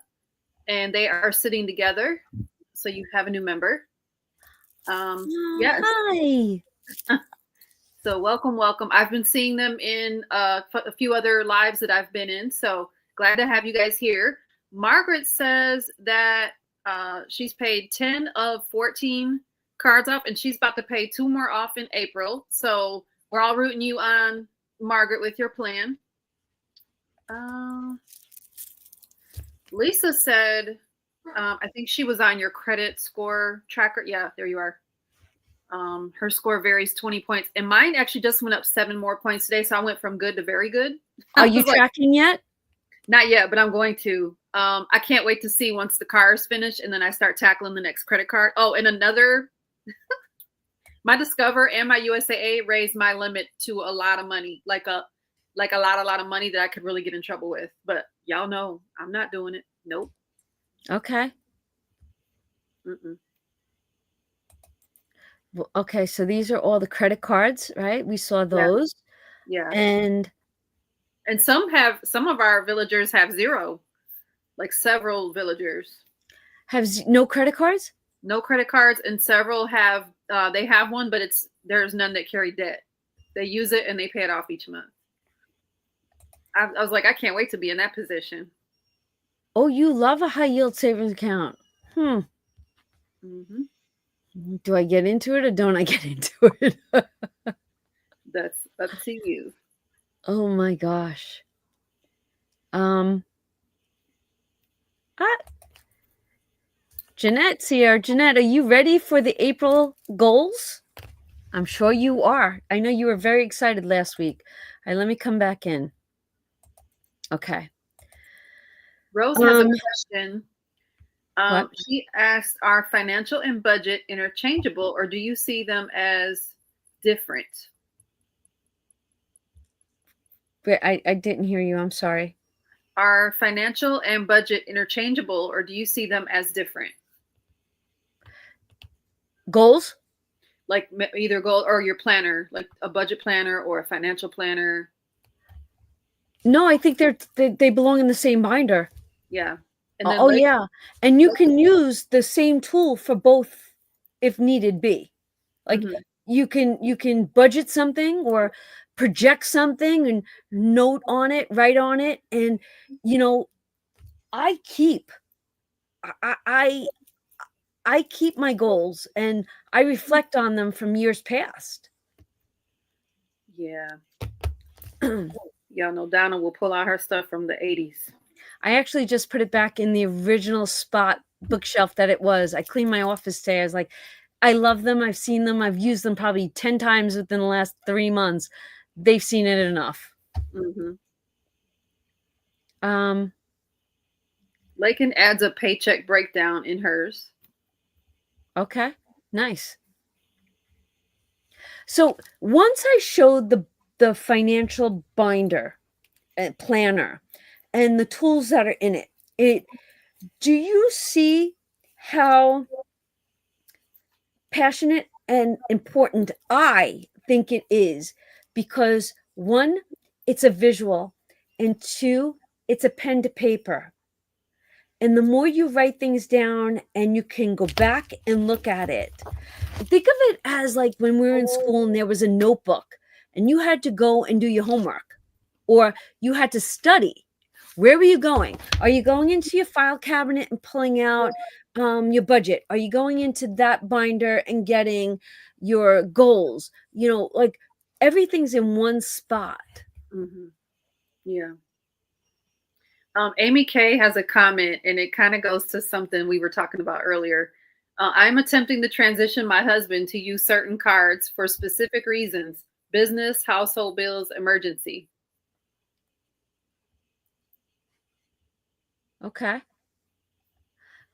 and they are sitting together. So you have a new member. Yes. Hi. So welcome. I've been seeing them in a few other lives that I've been in. So glad to have you guys here. Margaret says that she's paid 10 of 14 cards off, and she's about to pay 2 more off in April. So we're all rooting you on, Margaret, with your plan. Lisa said, I think she was on your credit score tracker. Yeah, there you are. Her score varies 20 points, and mine actually just went up 7 more points today. So I went from good to very good. Are you tracking yet? Not yet, but I'm going to. I can't wait to see once the car is finished, and then I start tackling the next credit card. Oh, and another, my Discover and my USAA raised my limit to a lot of money, like a lot of money that I could really get in trouble with. But y'all know I'm not doing it. Nope. Okay. Mm-mm. Well, okay, so these are all the credit cards, right? We saw those. Yeah. And some of our villagers have 0, like several villagers have no credit cards? No credit cards, and several have they have one, but there's none that carry debt. They use it and they pay it off each month. I was like, I can't wait to be in that position. Oh, you love a high yield savings account. Mm-hmm. Do I get into it or don't I get into it? That's up to you. Oh my gosh. Jeanette's here. Jeanette, are you ready for the April goals? I'm sure you are. I know you were very excited last week. All right, let me come back in. Okay. Rose has a question. She asked, are financial and budget interchangeable, or do you see them as different? Wait, I didn't hear you. I'm sorry. Are financial and budget interchangeable, or do you see them as different? Goals? Like either goal or your planner, like a budget planner or a financial planner. No, I think they belong in the same binder. Yeah. And then yeah. And you can use the same tool for both if needed be. Like you can budget something or project something and note on it, write on it. And, I keep my goals and I reflect on them from years past. Yeah. Y'all know Donna will pull out her stuff from the 80s. I actually just put it back in the original spot bookshelf that it was. I cleaned my office today. I was like, I love them. I've seen them. I've used them probably 10 times within the last 3 months. They've seen it enough. Lakin adds a paycheck breakdown in hers. Okay, nice. So once I showed the financial binder planner and the tools that are in it, do you see how passionate and important I think it is, because one, it's a visual, and two, it's a pen to paper. And the more you write things down and you can go back and look at it, think of it as like when we were in school and there was a notebook and you had to go and do your homework or you had to study. Where were you going? Are you going into your file cabinet and pulling out your budget? Are you going into that binder and getting your goals? You know, like everything's in one spot. Mm-hmm. Yeah. Amy K has a comment, and it kind of goes to something we were talking about earlier. I'm attempting to transition my husband to use certain cards for specific reasons: business, household bills, emergency. Okay.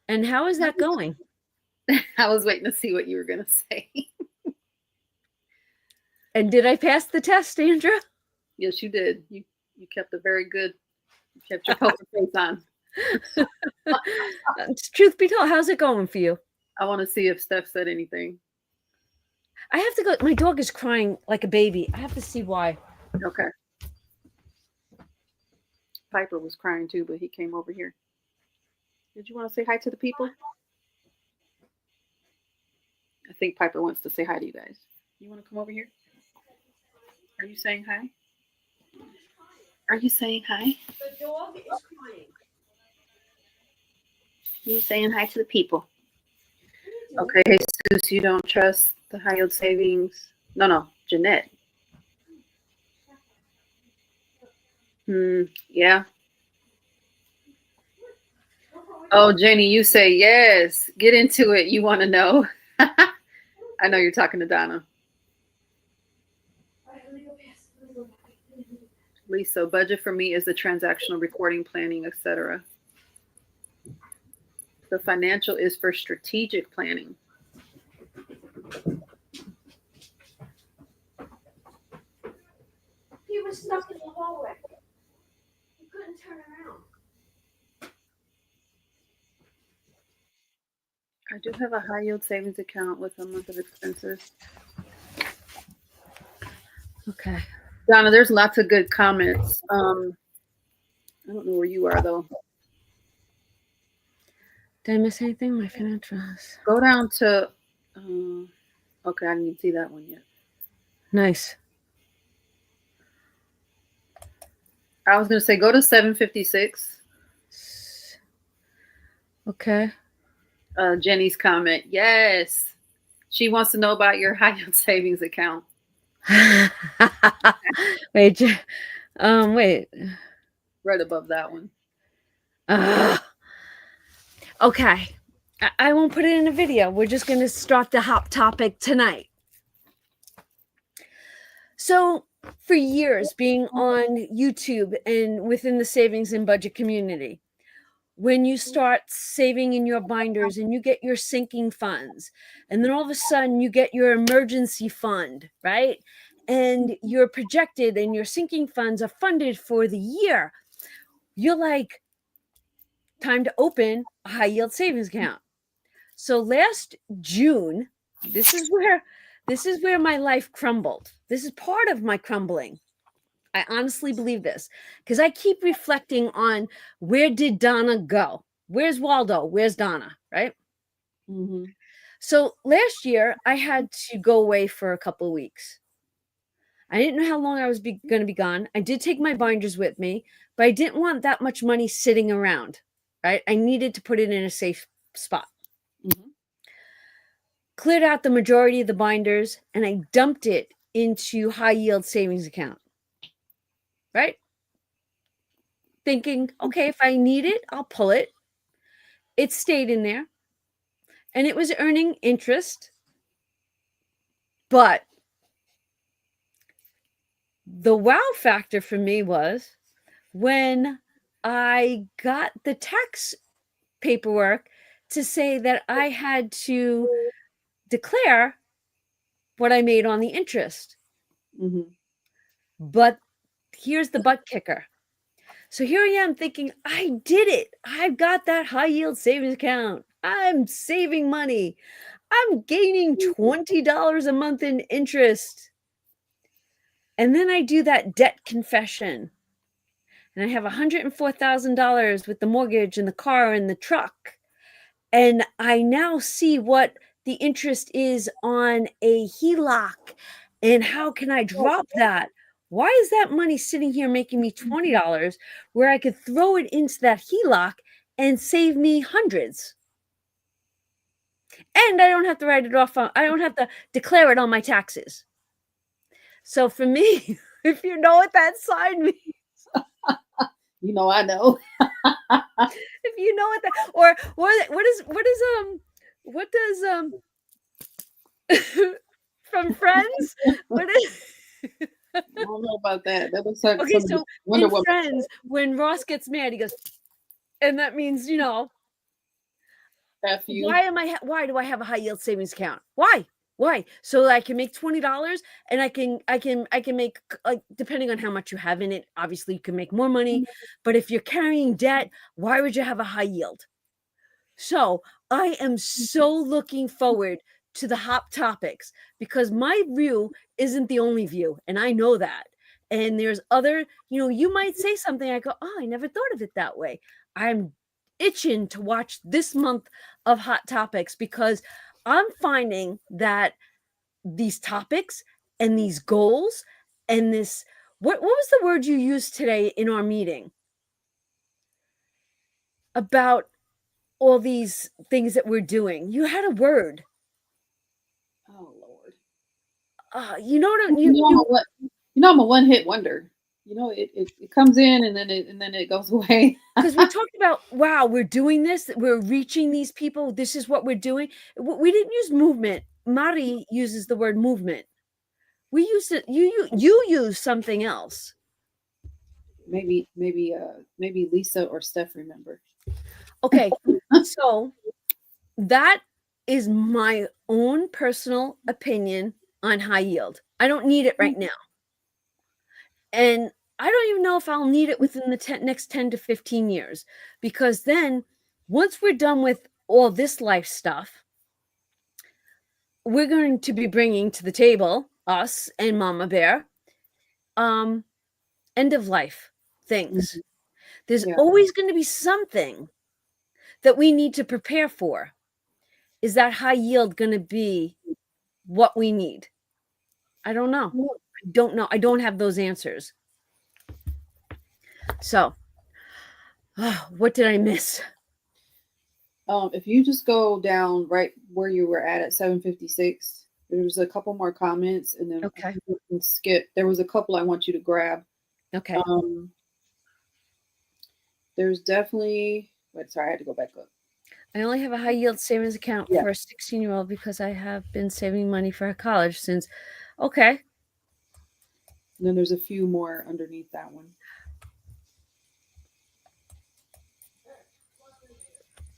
And how is that going? I was waiting to see what you were going to say. And did I pass the test, Andrea? Yes, you did. You kept a very good, you kept your poker face on. Truth be told, how's it going for you? I want to see if Steph said anything. I have to go. My dog is crying like a baby. I have to see why. Okay. Piper was crying too, but he came over here. Did you want to say hi to the people? I think Piper wants to say hi to you guys. You want to come over here? Are you saying hi? Are you saying hi? The dog is crying. You saying hi to the people? Okay, Jesus, you don't trust the high yield savings? No, Jeanette. Yeah. Oh, Jenny, you say yes. Get into it. You want to know? I know you're talking to Donna. Lisa, budget for me is the transactional reporting, planning, etc. The financial is for strategic planning. He was stuck in the hallway. He couldn't turn around. I do have a high yield savings account with a month of expenses. Okay. Donna, there's lots of good comments. I don't know where you are though. Did I miss anything? My financials. Go down to, okay, I didn't even see that one yet. Nice. I was going to say, go to 756. Okay. Jenny's comment. Yes. She wants to know about your high yield savings account. Wait. Wait. Right above that one. Okay. I won't put it in a video. We're just going to start the hot topic tonight. So for years being on YouTube and within the savings and budget community, when you start saving in your binders and you get your sinking funds, and then all of a sudden you get your emergency fund, right? And you're projected and your sinking funds are funded for the year, you're like, time to open a high yield savings account. So last June, this is where my life crumbled. This is part of my crumbling. I honestly believe this because I keep reflecting on, where did Donna go? Where's Waldo? Where's Donna? Right? Mm-hmm. So last year I had to go away for a couple of weeks. I didn't know how long I was going to be gone. I did take my binders with me, but I didn't want that much money sitting around. Right? I needed to put it in a safe spot. Mm-hmm. Cleared out the majority of the binders and I dumped it into high yield savings account. Right? Thinking, okay, if I need it, I'll pull it. It stayed in there and it was earning interest. But the wow factor for me was when I got the tax paperwork to say that I had to declare what I made on the interest. Mm-hmm. But here's the butt kicker. So here I am thinking, I did it. I've got that high yield savings account. I'm saving money. I'm gaining $20 a month in interest. And then I do that debt confession. And I have $104,000 with the mortgage and the car and the truck. And I now see what the interest is on a HELOC and how can I drop that? Why is that money sitting here making me $20 where I could throw it into that HELOC and save me hundreds? And I don't have to write it off. I don't have to declare it on my taxes. So for me, if you know what that sign means, You know, I know. if you know what that, or what does from Friends, what is I don't know about that. That was like okay, some so Wonder in Woman. Friends, when Ross gets mad, he goes, and that means, you know, F you. why do I have a high yield savings account? Why? So that I can make $20 and I can make, like, depending on how much you have in it, obviously you can make more money. But if you're carrying debt, why would you have a high yield? So I am so looking forward to the hot topics because my view isn't the only view, and I know that. And there's other, you know, you might say something, I go, oh, I never thought of it that way. I'm itching to watch this month of hot topics because I'm finding that these topics and these goals and this, what was the word you used today in our meeting about all these things that we're doing? You had a word. Oh Lord. You know what I'm a one-hit wonder. You know, it comes in and then it goes away. because we talked about, wow, we're doing this, we're reaching these people, this is what we're doing. We didn't use movement. Mari uses the word movement. We used it, you use something else. Maybe Lisa or Steph remember. Okay, so that is my own personal opinion on high yield. I don't need it right now. And I don't even know if I'll need it within the next 10 to 15 years, because then once we're done with all this life stuff, we're going to be bringing to the table, us and Mama Bear, end of life things. There's always going to be something that we need to prepare for. Is that high yield going to be what we need? I don't know. I don't know. I don't have those answers. So, what did I miss? If you just go down right where you were at 7:56, there's a couple more comments, and then Okay. you can skip. There was a couple I want you to grab. Okay. There's definitely. Wait, sorry, I had to go back up. I only have a high yield savings account for a 16-year-old because I have been saving money for her college since. Okay. And then there's a few more underneath that one.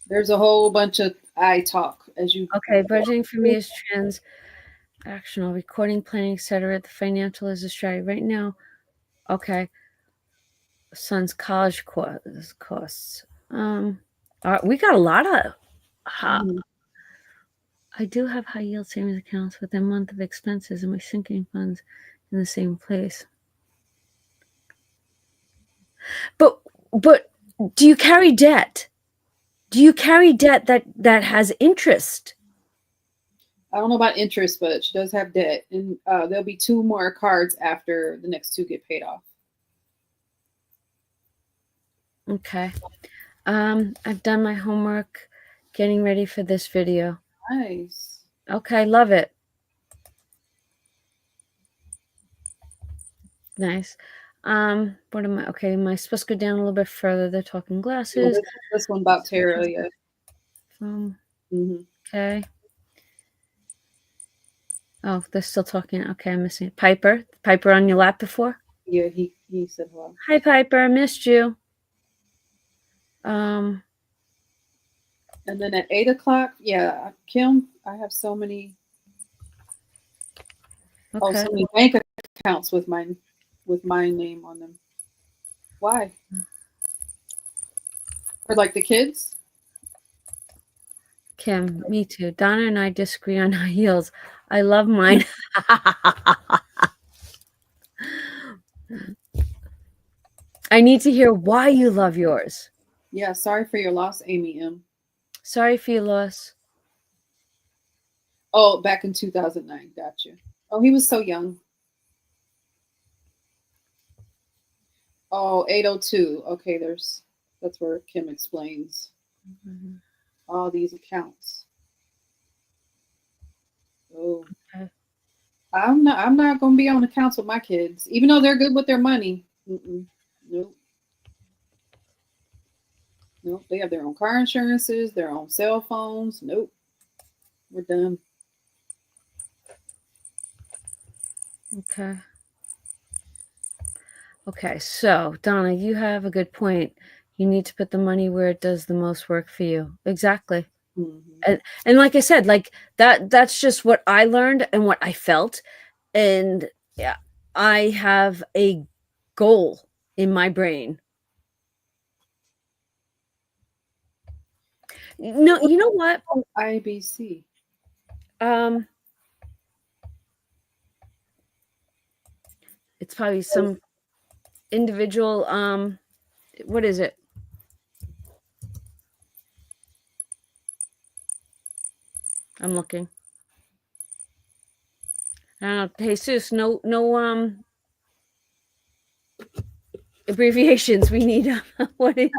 There's a whole bunch of I talk as you. Okay, budgeting for me is transactional, recording, planning, etc. The financial is a strategy right now. Okay. Son's college costs. We got a lot of. I do have high yield savings accounts with a month of expenses and my sinking funds in the same place. But do you carry debt? Do you carry debt that has interest? I don't know about interest, but she does have debt, and there'll be 2 more cards after the next 2 get paid off. Okay. I've done my homework, getting ready for this video. Nice. Okay, love it. Nice. What am I? Okay, am I supposed to go down a little bit further? They're talking glasses. Yeah, this one about Tara, yeah. Okay. Oh, they're still talking. Okay, I'm missing it. Piper on your lap before? Yeah, he said hello. Hi, Piper. I missed you. And then at 8 o'clock, yeah, Kim, I have so many. Okay. Oh, so many bank accounts with my name on them. Why? For like the kids? Kim, me too. Donna and I disagree on high heels. I love mine. I need to hear why you love yours. Yeah, sorry for your loss, Amy M. Sorry for your loss. Oh, back in 2009. Gotcha. Oh, he was so young. Oh, 802. Okay, that's where Kim explains all these accounts. Oh. Okay. I'm not gonna be on accounts with my kids, even though they're good with their money. Nope. Nope. They have their own car insurances, their own cell phones. Nope. We're done. Okay. Okay, so Donna, you have a good point. You need to put the money where it does the most work for you. Exactly. And like I said, like that's just what I learned and what I felt. And yeah, I have a goal in my brain. No, you know what? IBC. It's probably some individual what is it? I'm looking. Jesus, no abbreviations. We need what is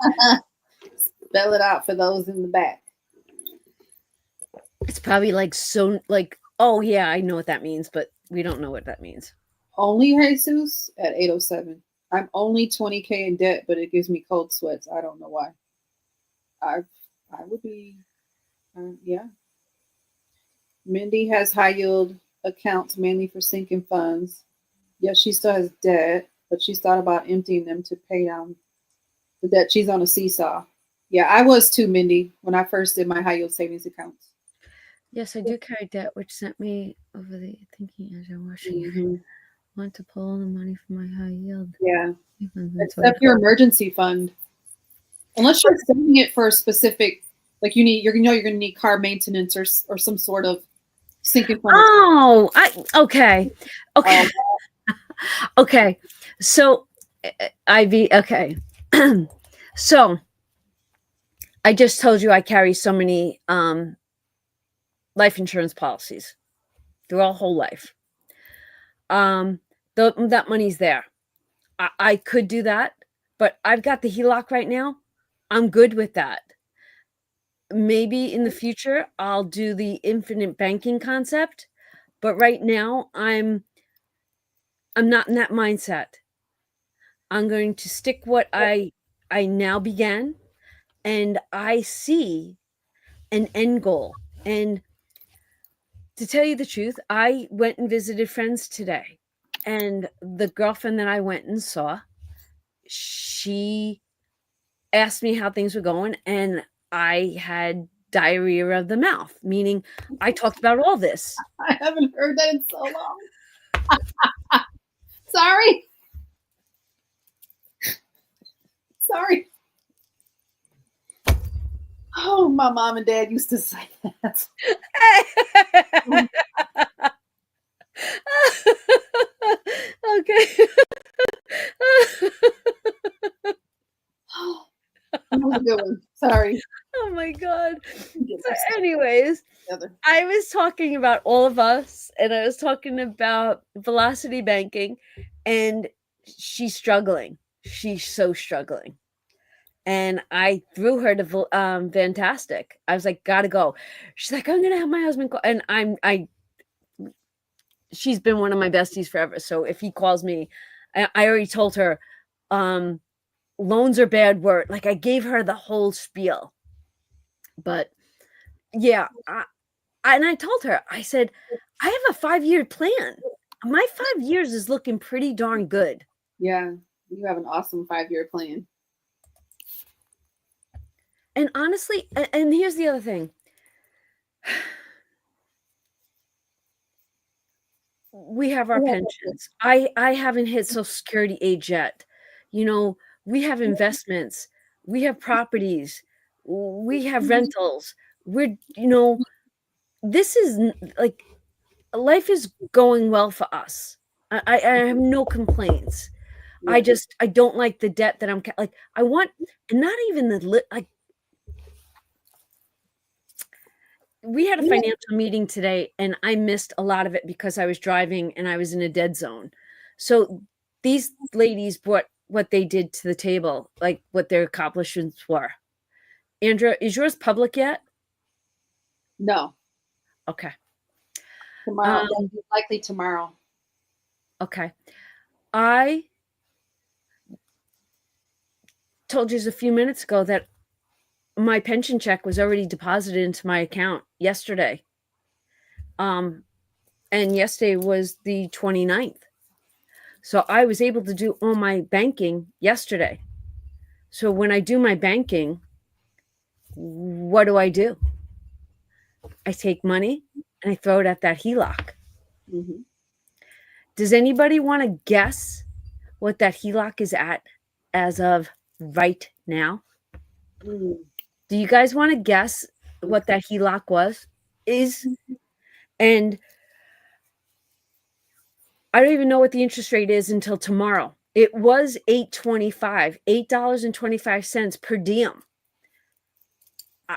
Spell it out for those in the back. it's probably like so like, oh yeah, I know what that means, but we don't know what that means. Only Jesus at 807. I'm only 20K in debt, but it gives me cold sweats. I don't know why. I would be, yeah. Mindy has high yield accounts mainly for sinking funds. Yes, she still has debt, but she's thought about emptying them to pay down the debt. She's on a seesaw. Yeah, I was too, Mindy, when I first did my high yield savings accounts. Yes, I do carry debt, which sent me over the thinking as I'm watching. Want to pull the money from my high yield. Yeah. Except your emergency fund. Unless you're saving it for a specific, like you're going to need car maintenance or some sort of sinking fund. Oh, okay. Okay. So okay. So I just told you I carry so many life insurance policies through our whole life. That money's there. I could do that, but I've got the HELOC right now. I'm good with that. Maybe in the future I'll do the infinite banking concept, but right now I'm not in that mindset. I'm going to stick what I now began, and I see an end goal. And to tell you the truth, I went and visited friends today, and the girlfriend that I went and saw, she asked me how things were going, and I had diarrhea of the mouth, meaning I talked about all this. I haven't heard that in so long. Sorry. Oh, my mom and dad used to say that. Okay. That was a good one. Sorry. Oh my God. So anyways, Together. I was talking about all of us, and I was talking about velocity banking, and she's struggling. She's so struggling. And I threw her to Fantastic. I was like, gotta go. She's like, I'm gonna have my husband call. And she's been one of my besties forever. So if he calls me, I already told her, loans are bad word. Like I gave her the whole spiel. But yeah, and I told her, I said, I have a 5-year plan. My 5 years is looking pretty darn good. Yeah, you have an awesome 5-year plan. And honestly, and here's the other thing. We have our pensions. I haven't hit Social Security age yet. You know, we have investments. We have properties. We have rentals. we're, this is like, life is going well for us. I have no complaints. I don't like the debt that I'm like, I want, and not even the, like, we had a financial meeting today and I missed a lot of it because I was driving and I was in a dead zone. So these ladies brought what they did to the table, like what their accomplishments were. Andrea, is yours public yet? No. Okay. Tomorrow. Likely tomorrow. Okay. I told you a few minutes ago that my pension check was already deposited into my account yesterday. And yesterday was the 29th. So I was able to do all my banking yesterday. So when I do my banking, what do? I take money and I throw it at that HELOC. Mm-hmm. Does anybody want to guess what that HELOC is at as of right now? Do you guys want to guess what that HELOC is? And I don't even know what the interest rate is until tomorrow. It was $8.25 per diem.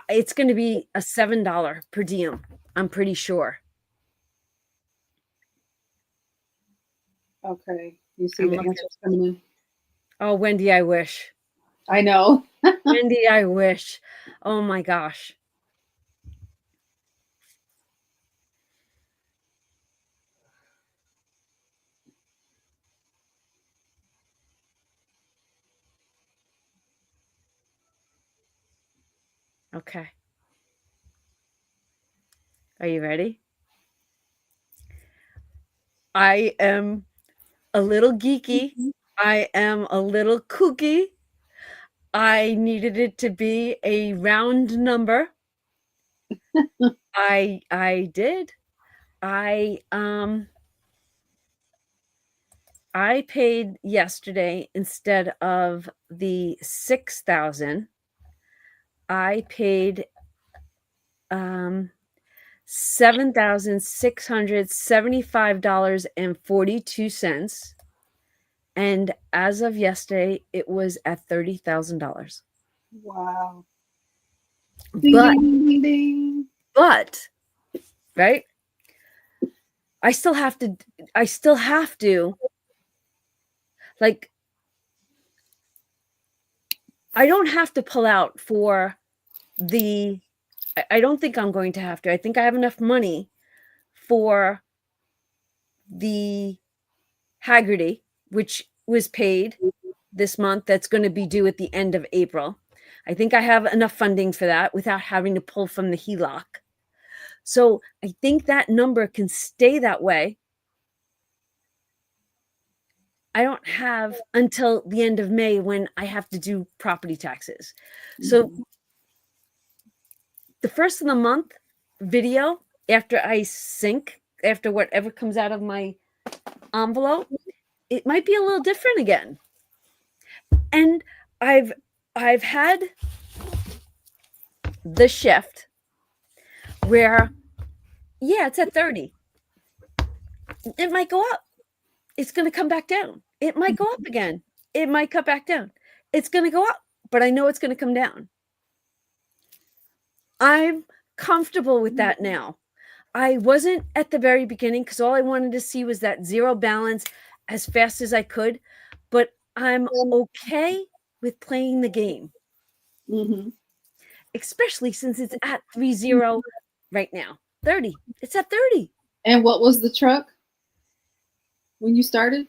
It's going to be a $7 per diem, I'm pretty sure. Okay. You see the answers coming in. Oh, Wendy, I wish. I know. Wendy, I wish. Oh my gosh. Okay. Are you ready? I am a little geeky. I am a little kooky. I needed it to be a round number. I did. I paid yesterday, instead of the $6,000, I paid $7,675.42. And as of yesterday, it was at $30,000. Wow. But, Ding, ding, ding. but, right? I still have to, like, I don't have to pull out for I don't think I'm going to have to. I think I have enough money for the Haggerty, which was paid this month. That's going to be due at the end of April. I think I have enough funding for that without having to pull from the HELOC. So I think that number can stay that way. I don't have until the end of May when I have to do property taxes. So the first of the month video, after I sync, after whatever comes out of my envelope, it might be a little different again. And I've had the shift where, yeah, it's at 30. It might go up. It's going to come back down. It might go up again. It might cut back down. It's going to go up, but I know it's going to come down. I'm comfortable with that now. I wasn't at the very beginning because all I wanted to see was that zero balance as fast as I could, but I'm okay with playing the game. Especially since it's at 30 right now. 30. It's at 30. And what was the truck when you started?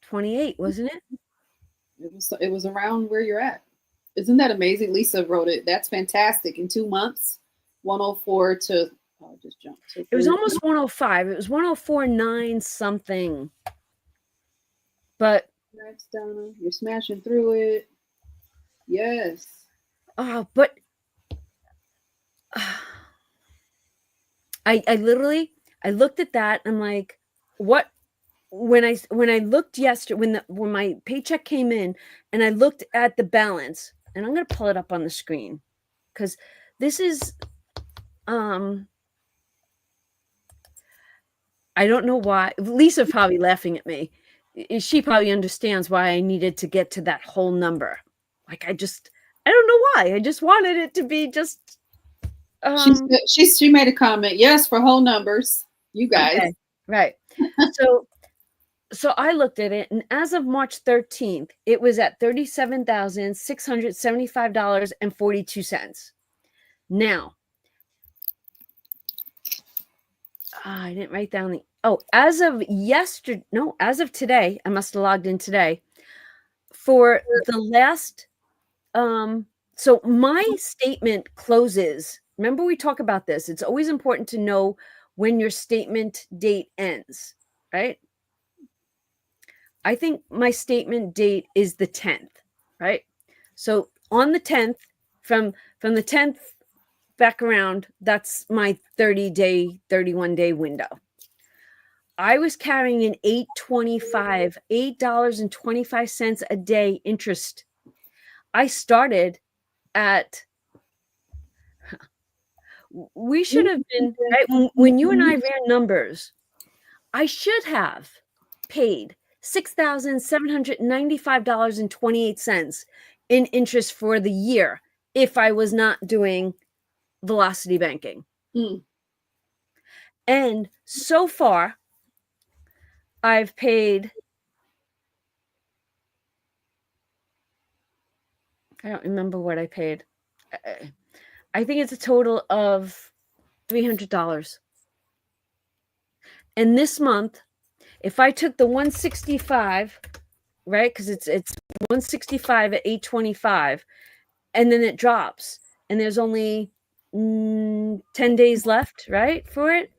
28, wasn't it? It was around where you're at. Isn't that amazing? Lisa wrote it. That's fantastic. In 2 months, 104 to just jump. It was almost 105. It was 104.9 something. But Congrats, Donna. You're smashing through it. Yes. But I literally looked at that. I'm like, what? When I looked yesterday, when my paycheck came in, and I looked at the balance, and I'm going to pull it up on the screen because this is I don't know why. Lisa's probably laughing at me. She probably understands why I needed to get to that whole number. Like I don't know why. I just wanted it to be just. She made a comment. Yes, for whole numbers, you guys. Okay, right. So I looked at it, and as of March 13th, it was at $37,675.42. Now, I didn't write down the. Oh, as of yesterday, no, as of today, I must have logged in today. For the last, so my statement closes. Remember, we talk about this. It's always important to know when your statement date ends, right? I think my statement date is the 10th, right? So on the 10th, from the 10th back around, that's my 31-day window. I was carrying an $8.25 a day interest. I started at, we should have been, right? When you and I ran numbers, I should have paid $6,795.28 in interest for the year if I was not doing velocity banking. And so far, I've paid, I don't remember what I paid. I think it's a total of $300. And this month, if I took the 165, right? Because it's 165 at 825, and then it drops, and there's only 10 days left, right, for it.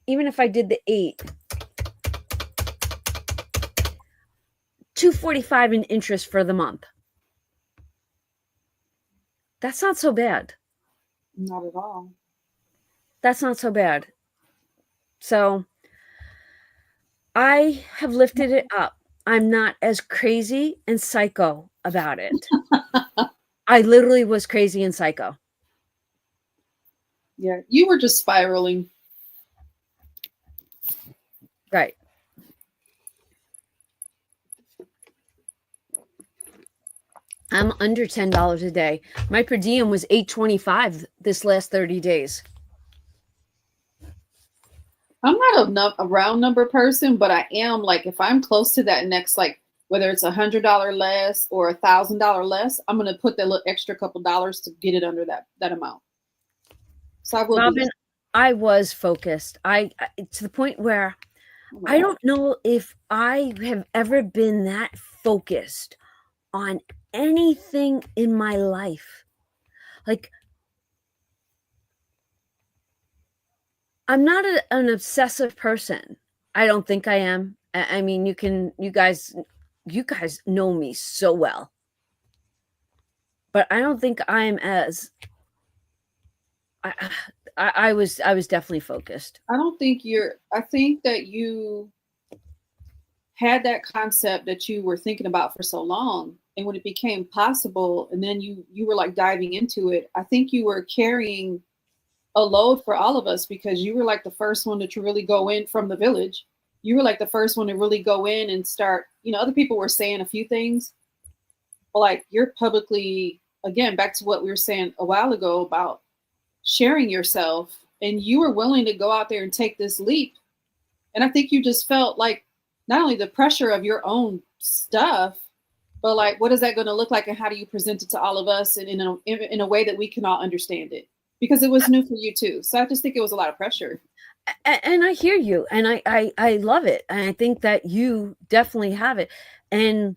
Even if I did the 8, $245 in interest for the month. That's not so bad. Not at all. That's not so bad. So I have lifted it up. I'm not as crazy and psycho about it. I literally was crazy and psycho. Yeah, you were just spiraling. Right. I'm under $10 a day. My per diem was $8.25 this last 30 days. I'm not a round number person, but I am, like, if I'm close to that next, like, whether it's $100 less or $1,000 less, I'm going to put that little extra couple dollars to get it under that amount. So I will. Robin, I was focused. I to the point where I don't know if I have ever been that focused on anything in my life. Like, I'm not an obsessive person. I don't think I am. I mean, you guys know me so well. But I don't think I am as I was definitely focused. I think that you had that concept that you were thinking about for so long, and when it became possible, and then you were like diving into it, I think you were carrying a load for all of us, because you were like the first one to really go in from the village. You were like the first one to really go in and start, other people were saying a few things, but like you're publicly, again, back to what we were saying a while ago about sharing yourself, and you were willing to go out there and take this leap. And I think you just felt like not only the pressure of your own stuff, but like, what is that going to look like, and how do you present it to all of us, and in a way that we can all understand it? Because it was new for you too. So I just think it was a lot of pressure. And I hear you, and I love it. And I think that you definitely have it. And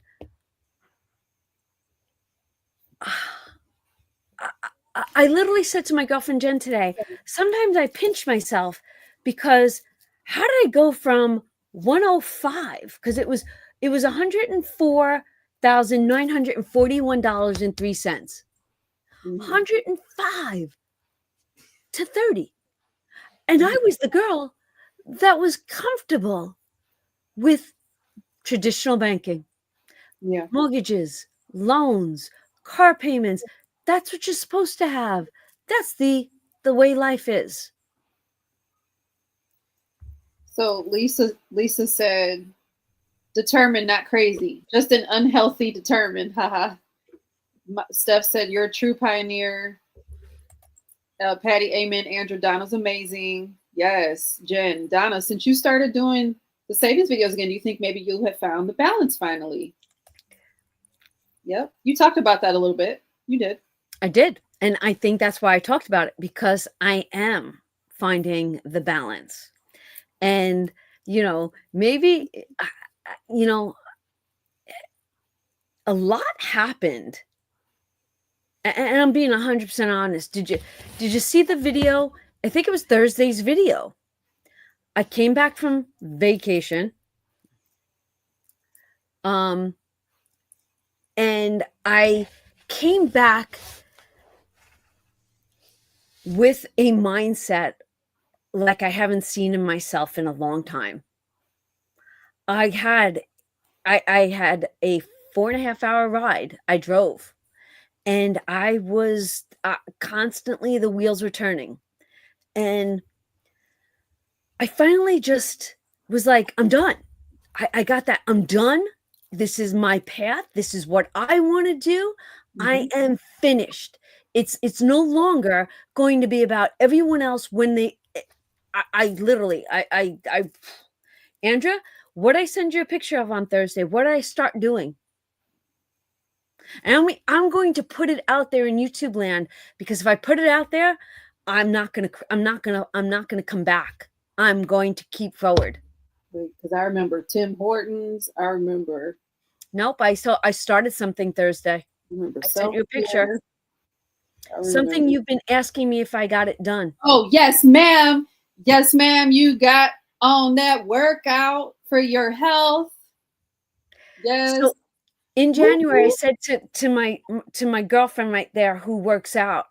I literally said to my girlfriend Jen today, sometimes I pinch myself, because how did I go from 105? Because it was $104,941.03. 105 to 30. And I was the girl that was comfortable with traditional banking. Yeah. Mortgages, loans, car payments. That's what you're supposed to have. That's the the way life is. So Lisa said, determined, not crazy. Just an unhealthy determined. Haha. Steph said, you're a true pioneer. Patty, amen. Andrew, Donna's amazing. Yes. Jen, Donna, since you started doing the savings videos again, do you think maybe you'll have found the balance finally? Yep. You talked about that a little bit. You did. I did. And I think that's why I talked about it, because I am finding the balance. And, you know, maybe, you know, a lot happened. And I'm being 100% honest. Did you see the video? I think it was Thursday's video. I came back from vacation. And I came back with a mindset like I haven't seen in myself in a long time. I had a 4.5-hour ride. I drove, and I was constantly, the wheels were turning. And I finally just was like, I'm done. I got that. I'm done. This is my path. This is what I want to do. I am finished. It's no longer going to be about everyone else when they, I literally, Andrea, what I send you a picture of on Thursday, what did I start doing? And I'm going to put it out there in YouTube land, because if I put it out there, I'm not gonna come back. I'm going to keep forward. Because I remember Tim Hortons. I remember. Nope. I started something Thursday. I sent you a picture. Something you've been asking me if I got it done. Oh, yes, ma'am. Yes, ma'am. You got on that workout for your health. Yes. So in January, I said to my girlfriend right there who works out,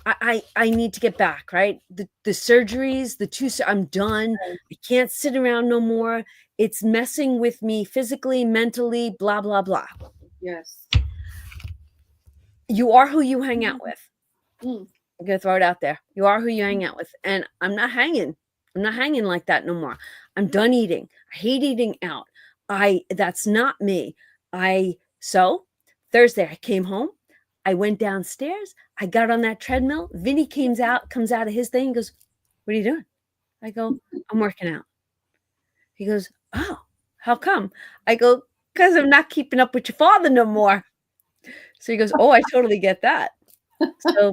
I need to get back, right? The surgeries, I'm done. I can't sit around no more. It's messing with me physically, mentally, blah, blah, blah. Yes. You are who you hang out with. I'm going to throw it out there. You are who you hang out with. And I'm not hanging like that no more. I'm done eating. I hate eating out. That's not me. So Thursday I came home. I went downstairs. I got on that treadmill. Vinny comes out of his thing and goes, what are you doing? I go, I'm working out. He goes, oh, how come? I go, because I'm not keeping up with your father no more. So he goes, oh, I totally get that. So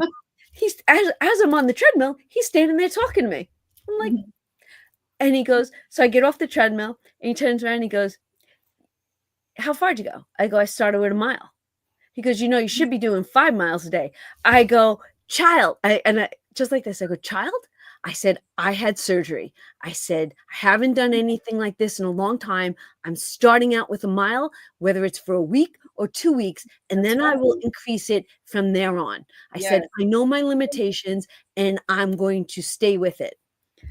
he's, as I'm on the treadmill, he's standing there talking to me. I'm like, and he goes, so I get off the treadmill and he turns around and he goes, how far did you go? I go, I started with a mile. He goes, you should be doing 5 miles a day. I go, child. Just like this, I go, child? I said, I had surgery. I said, I haven't done anything like this in a long time. I'm starting out with a mile, whether it's for a week or 2 weeks, and then I will increase it from there on. I said, I know my limitations and I'm going to stay with it.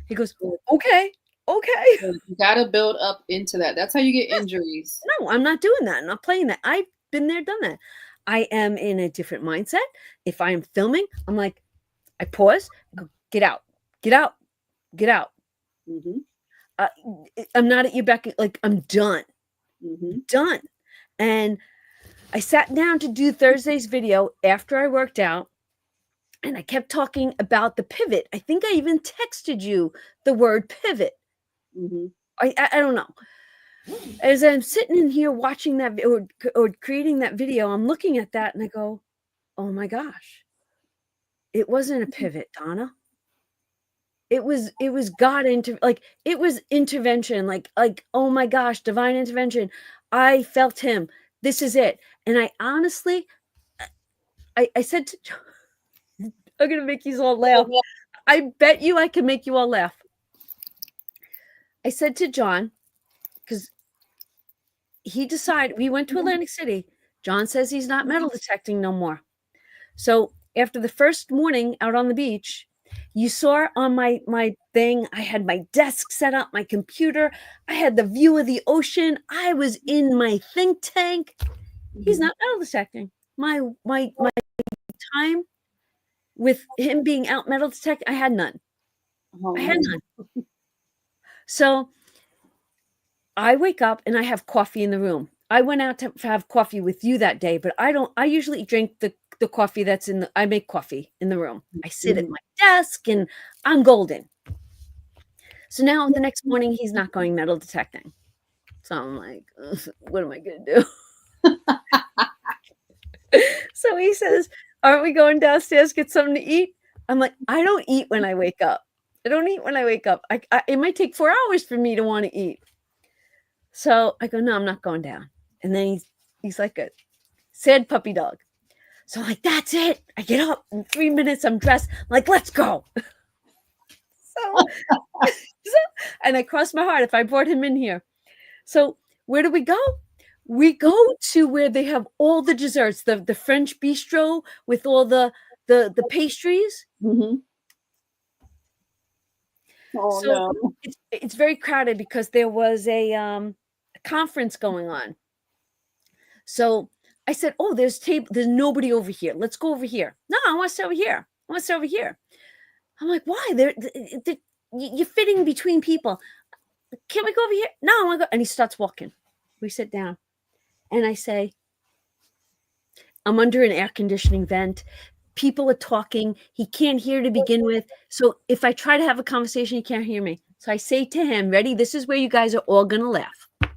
He goes, okay. You got to build up into that. That's how you get injuries. No, I'm not doing that. I'm not playing that. I've been there, done that. I am in a different mindset. If I am filming, I'm like, I pause, go, get out. I'm not at your beck. Like, I'm done. Done. And I sat down to do Thursday's video after I worked out, and I kept talking about the pivot. I think I even texted you the word pivot. I don't know. As I'm sitting in here watching that or creating that video, I'm looking at that and I go, oh my gosh, it wasn't a pivot, Donna. It was God it was intervention, like, oh my gosh, divine intervention. I felt him. This is it. And I honestly, I said to John, I'm going to make you all laugh. I bet you I can make you all laugh. I said to John, because he decided, we went to Atlantic City. John says he's not metal detecting no more. So after the first morning out on the beach, you saw on my thing, I had my desk set up, my computer. I had the view of the ocean. I was in my think tank. He's not metal detecting. My time with him being out metal detecting, I had none. Oh, I had none. So I wake up and I have coffee in the room. I went out to have coffee with you that day, but I usually drink the coffee that's I make coffee in the room. I sit at my desk and I'm golden. So now the next morning he's not going metal detecting. So I'm like, what am I going to do? So he says, aren't we going downstairs, get something to eat? I'm like, I don't eat when I wake up. I don't eat when I wake up. It might take 4 hours for me to want to eat. So I go, no, I'm not going down. And then he's like a sad puppy dog. So I'm like, that's it. I get up in 3 minutes. I'm dressed. I'm like, let's go. So, and I crossed my heart if I brought him in here. So where do we go? We go to where they have all the desserts, the French bistro with all the pastries. Mm-hmm. Oh, So no. it's very crowded because there was a conference going on. So I said, oh, there's nobody over here. Let's go over here. No, I want to sit over here. I want to sit over here. I'm like, why? You're fitting between people. Can't we go over here? No, I want to go. And he starts walking. We sit down. And I say, I'm under an air conditioning vent. People are talking. He can't hear to begin with. So if I try to have a conversation, he can't hear me. So I say to him, ready? This is where you guys are all going to laugh. I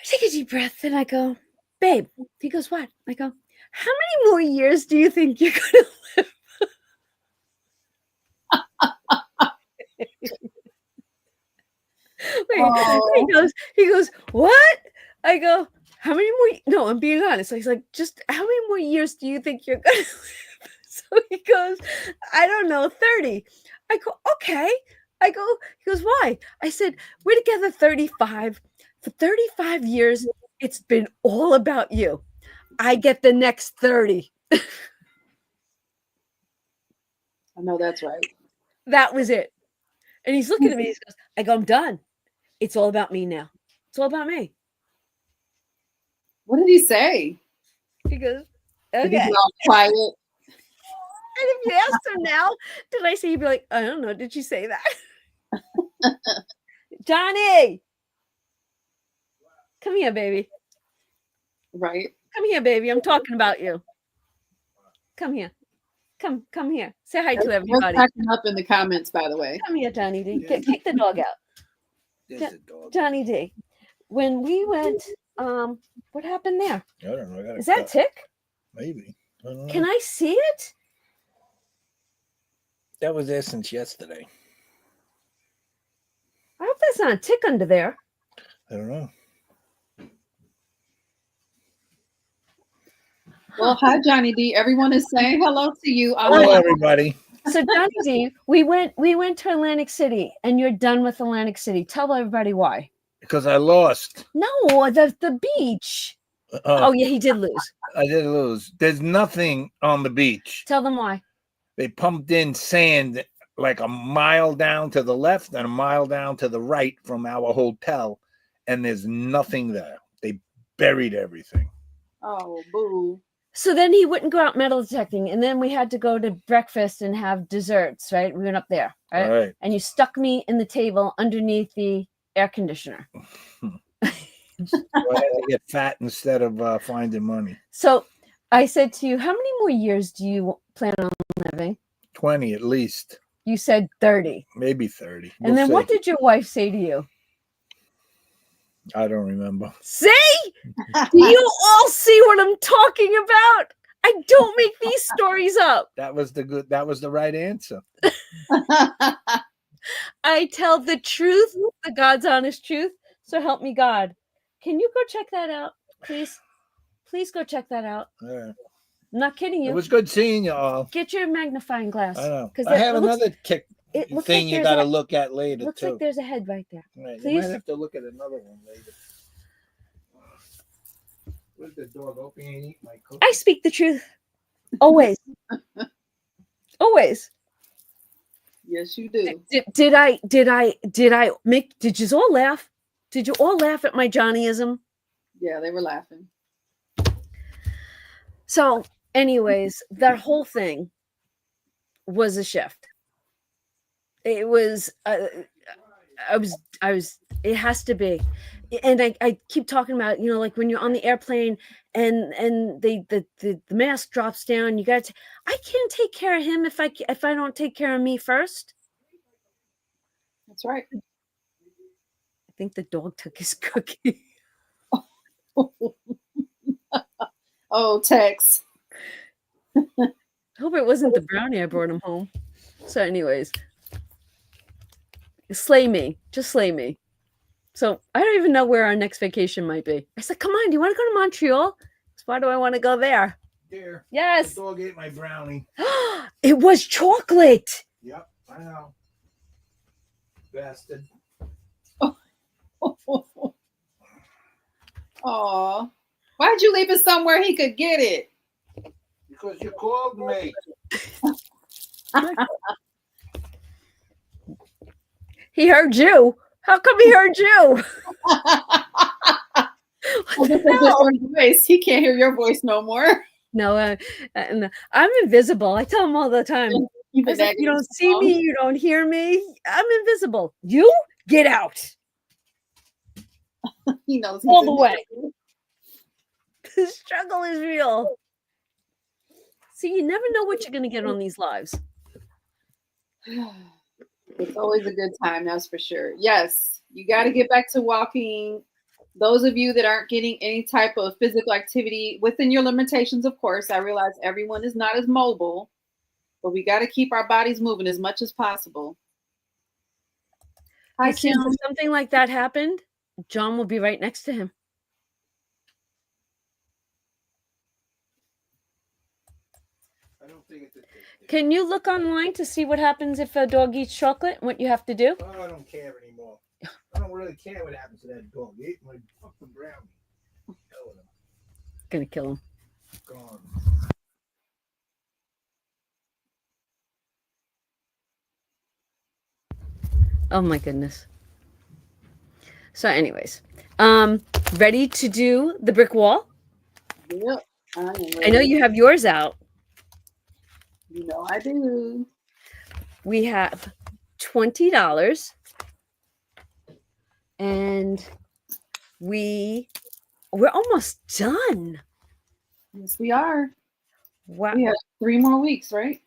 take a deep breath and I go, babe. He goes, what? I go, how many more years do you think you're going to live? He goes, what? I go, how many more? No, I'm being honest. He's like, just how many more years do you think you're going to live? So he goes, I don't know, 30. I go, okay. He goes, why? I said, we're together 35. For 35 years, it's been all about you. I get the next 30. I know that's right. That was it. And he's looking at me. He goes, I go, I'm done. It's all about me now. It's all about me. What did he say? He goes, okay. Did he be all quiet? And if you asked him now, did I say, you'd be like, I don't know. Did you say that? Johnny, come here, baby. Right. Come here, baby. I'm talking about you. Come here. Come here. Say hi to everybody. We're cracking up in the comments, by the way. Come here, Johnny D. Kick the dog out. Johnny D. When we went, what happened there? I don't know. Is that tick? Maybe. I don't know. Can I see it? That was there since yesterday. I hope that's not a tick under there. I don't know. Well, hi, Johnny D. Everyone is saying hello to you. Hello, everybody. So, Johnny D, we went to Atlantic City, and you're done with Atlantic City. Tell everybody why. Because I lost. No, the beach. Oh, yeah, he did lose. I did lose. There's nothing on the beach. Tell them why. They pumped in sand like a mile down to the left and a mile down to the right from our hotel, and there's nothing there. They buried everything. Oh, boo. So then he wouldn't go out metal detecting, and then we had to go to breakfast and have desserts, right? We went up there, right? All right. And you stuck me in the table underneath the air conditioner. So I had to get fat instead of finding money. So I said to you, how many more years do you plan on living? 20 at least. You said 30. Maybe 30. And then what did your wife say to you? I don't remember. See? Do you all see what I'm talking about? I don't make these stories up. That was the right answer. I tell the truth, the God's honest truth. So help me God. Can you go check that out, please? Please go check that out. All right. I'm not kidding you. It was good seeing you all. Get your magnifying glass. I know. 'Cause I have it looks- another thing you got to look at later, looks too. like there's a head right there. Right. You Please? might have to look at another one later. Where's the dog? Open and eat my cookie. I speak the truth. Always. Always. Yes, you do. Did you all laugh? Did you all laugh at my Johnnyism? Yeah, they were laughing. So Anyways, that whole thing was a shift. It was I was it has to be. And I keep talking about, like when you're on the airplane and the mask drops down, you got to, I can't take care of him if I don't take care of me first. That's right. I think the dog took his cookie. Oh, Tex. I hope it wasn't the brownie I brought him home. So anyways, slay me. Just slay me. So I don't even know where our next vacation might be. I said, come on, do you want to go to Montreal? So why do I want to go there? There. Yes. The dog ate my brownie. It was chocolate. Yep, I know. Bastard. Oh, why'd you leave it somewhere he could get it? Because you called me. He heard you. How come he heard you? Well, this is a different voice. He can't hear your voice no more. No, I'm invisible. I tell him all the time. You You don't see me. You don't hear me. I'm invisible. You get out. He knows All the way. The struggle is real. See, you never know what you're going to get on these lives. It's always a good time, that's for sure. Yes, you got to get back to walking. Those of you that aren't getting any type of physical activity within your limitations, of course, I realize everyone is not as mobile, but we got to keep our bodies moving as much as possible. Hi, Kim. Kim. If something like that happened, John will be right next to him. I don't think it's a thing. Can you look online to see what happens if a dog eats chocolate? What you have to do? Oh, I don't care anymore. I don't really care what happens to that dog. He ate my fucking brownie. Hell with him. Gonna kill him. Gone. Oh my goodness. So anyways, ready to do the brick wall? Yep, I know you have yours out. You know I do. We have $20 and we're almost done. Yes, we are. Wow. We have 3 more weeks, right?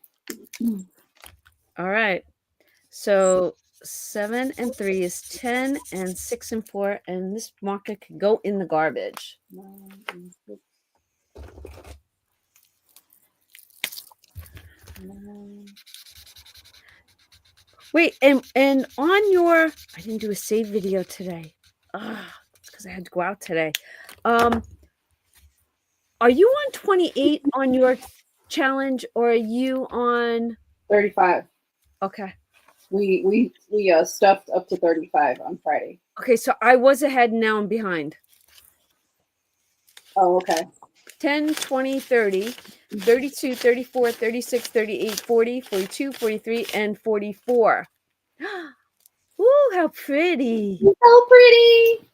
All right. So 7 and 3 is 10 and 6 and 4. And this marker could go in the garbage. 9 and 6. 9. Wait, and on your, I didn't do a save video today. Because I had to go out today. Are you on 28 on your challenge or are you on 35. Okay. We stuffed up to 35 on Friday. Okay, so I was ahead and now I'm behind. Oh, okay. 10, 20, 30, 32, 34, 36, 38, 40, 42, 43, and 44. Ooh, how pretty. So pretty.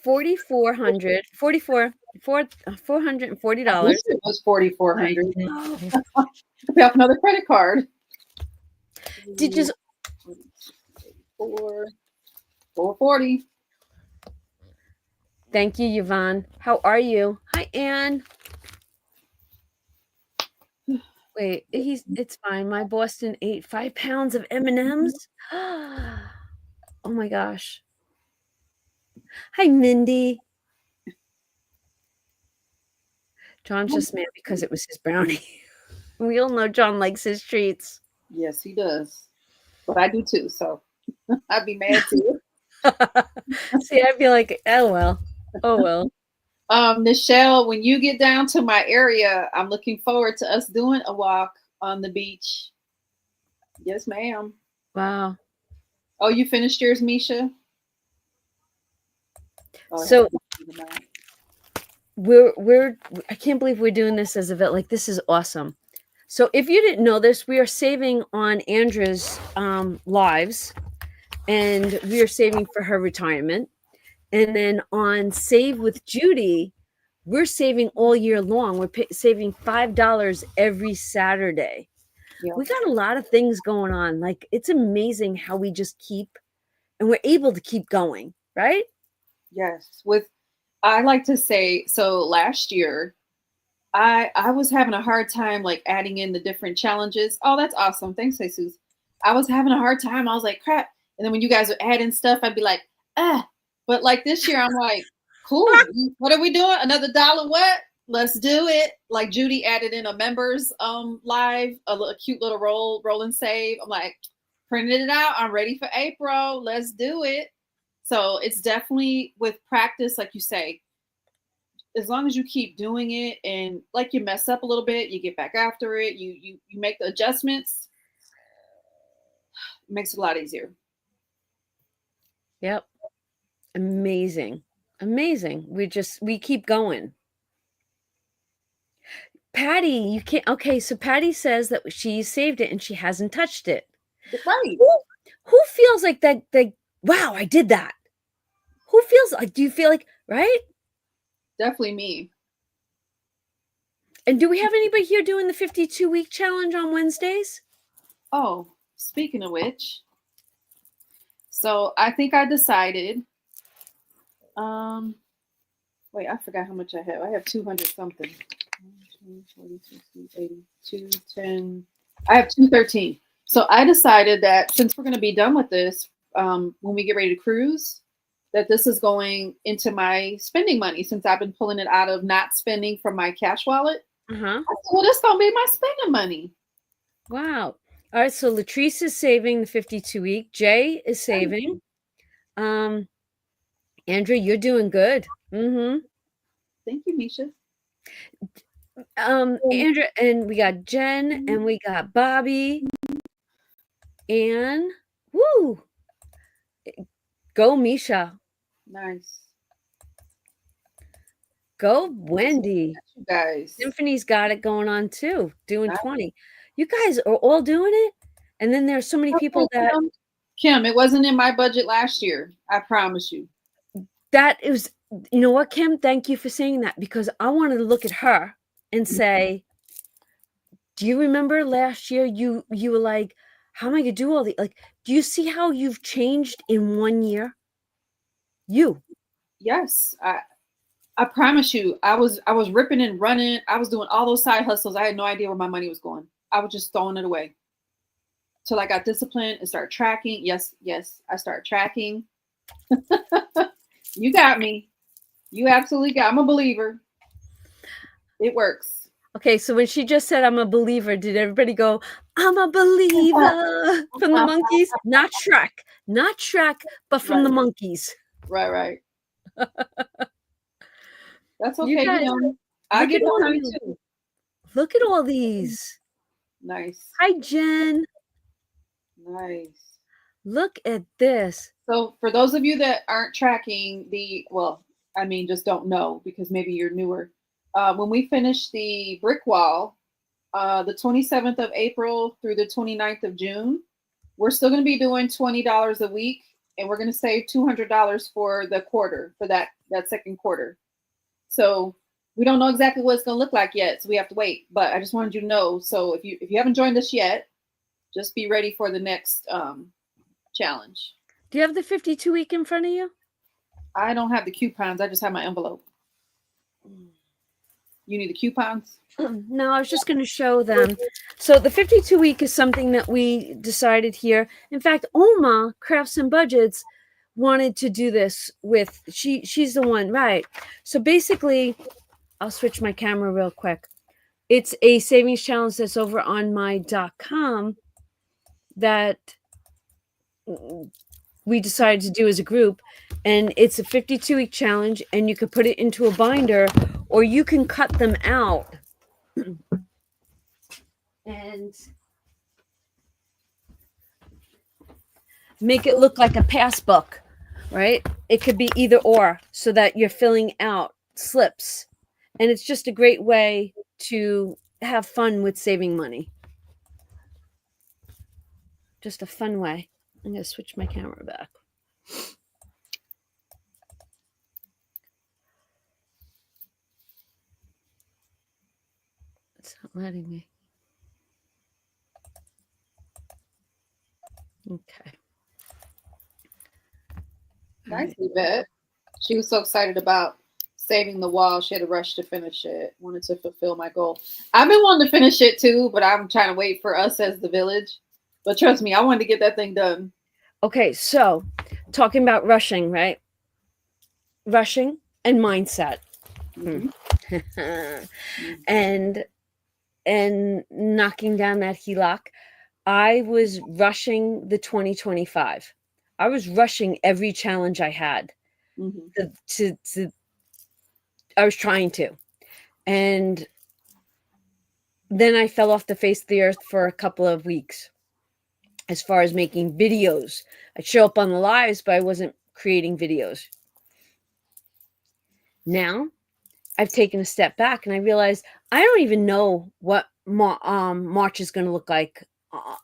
$440. I wish it was 4,400. Oh. Pay off another credit card. Did you 440. Thank you, Yvonne. How are you? Hi, Anne. Wait, it's fine. My Boston ate 5 pounds of M&Ms. Oh my gosh. Hi, Mindy. John's just mad because it was his brownie. We all know John likes his treats. Yes, he does. But I do too, so I'd be mad too. See, I'd be like, oh well. Oh well. Nichelle, when you get down to my area, I'm looking forward to us doing a walk on the beach. Yes, ma'am. Wow. Oh, you finished yours, Misha? Oh, So we're I can't believe we're doing this as a vet. Like, this is awesome. So if you didn't know this, we are saving on Andra's lives, and we are saving for her retirement. And then on Save with Judy, we're saving all year long. We're saving $5 every Saturday. Yeah. We got a lot of things going on. Like, it's amazing how we just keep, and we're able to keep going, right? Yes. I like to say, so last year, I was having a hard time like adding in the different challenges. Oh, that's awesome. Thanks, Jesus. I was having a hard time. I was like, crap. And then when you guys would add in stuff, I'd be like, ah. But like this year, I'm like, cool. What are we doing? Another dollar? What? Let's do it. Like Judy added in a members live, a cute little roll and save. I'm like, printed it out. I'm ready for April. Let's do it. So it's definitely with practice, like you say, as long as you keep doing it and like you mess up a little bit, you get back after it, you make the adjustments, it makes it a lot easier. Yep. Amazing. Amazing. We keep going. Patty, you can't. Okay, so Patty says that she saved it and she hasn't touched it. Right. Who feels like that? Wow, I did that. Who feels like? Do you feel like, right? Definitely me. And do we have anybody here doing the 52-week challenge on Wednesdays? Oh, speaking of which, so I think I decided. Wait, I forgot how much I have. I have 200 something. 40, 60, 80, 210. I have 213. So I decided that since we're going to be done with this, when we get ready to cruise, that this is going into my spending money since I've been pulling it out of not spending from my cash wallet. I said, well, this is going to be my spending money. Wow. All right. So Latrice is saving the 52-week. Jay is saving. Andrea, you're doing good. Mm-hmm. Thank you, Misha. Andrea, and we got Jen, and we got Bobby, and woo, go Misha. Nice. Go Wendy. You guys. Symphony's got it going on too, doing Nice. 20. You guys are all doing it, and then there's so many people that Kim, it wasn't in my budget last year. I promise you. That is, you know what, Kim? Thank you for saying that, because I wanted to look at her and say, do you remember last year you were like, how am I gonna do all the, like, do you see how you've changed in 1 year? Yes, I promise you, I was ripping and running. I was doing all those side hustles. I had no idea where my money was going. I was just throwing it away till I got disciplined and started tracking. Yes, I started tracking. You got me. You absolutely got. I'm a believer. It works. Okay, so when she just said I'm a believer, did everybody go, I'm a believer from the monkeys? Not Shrek, but from the monkeys. Right. That's okay. You guys, I get behind too. Look at all these. Nice. Hi, Jen. Nice. Look at this. So for those of you that aren't tracking just don't know because maybe you're newer. When we finish the brick wall, the 27th of April through the 29th of June, we're still going to be doing $20 a week, and we're going to save $200 for the quarter, for that second quarter. So we don't know exactly what it's going to look like yet, so we have to wait. But I just wanted you to know. So if you haven't joined us yet, just be ready for the next challenge. Do you have the 52-week in front of you? I don't have the coupons. I just have my envelope. You need the coupons? No, I was just going to show them. So the 52-week is something that we decided here. In fact, Oma Crafts and Budgets wanted to do this with, she's the one, right? So basically, I'll switch my camera real quick. It's a savings challenge that's over on my .com that we decided to do as a group, and it's a 52-week challenge, and you could put it into a binder, or you can cut them out and make it look like a passbook, right? It could be either or, so that you're filling out slips, and it's just a great way to have fun with saving money. Just a fun way. I'm going to switch my camera back. It's not letting me. Okay. All Nice, right. Yvette. She was so excited about saving the wall. She had to rush to finish it. Wanted to fulfill my goal. I've been wanting to finish it too, but I'm trying to wait for us as the village. But trust me, I wanted to get that thing done. Okay, so talking about rushing, right? Rushing and mindset. Mhm. and knocking down that HELOC. I was rushing the 2025. I was rushing every challenge I had Mhm. to I was trying to. And then I fell off the face of the earth for a couple of weeks as far as making videos. I'd show up on the lives, but I wasn't creating videos. Now I've taken a step back and I realized I don't even know what March is going to look like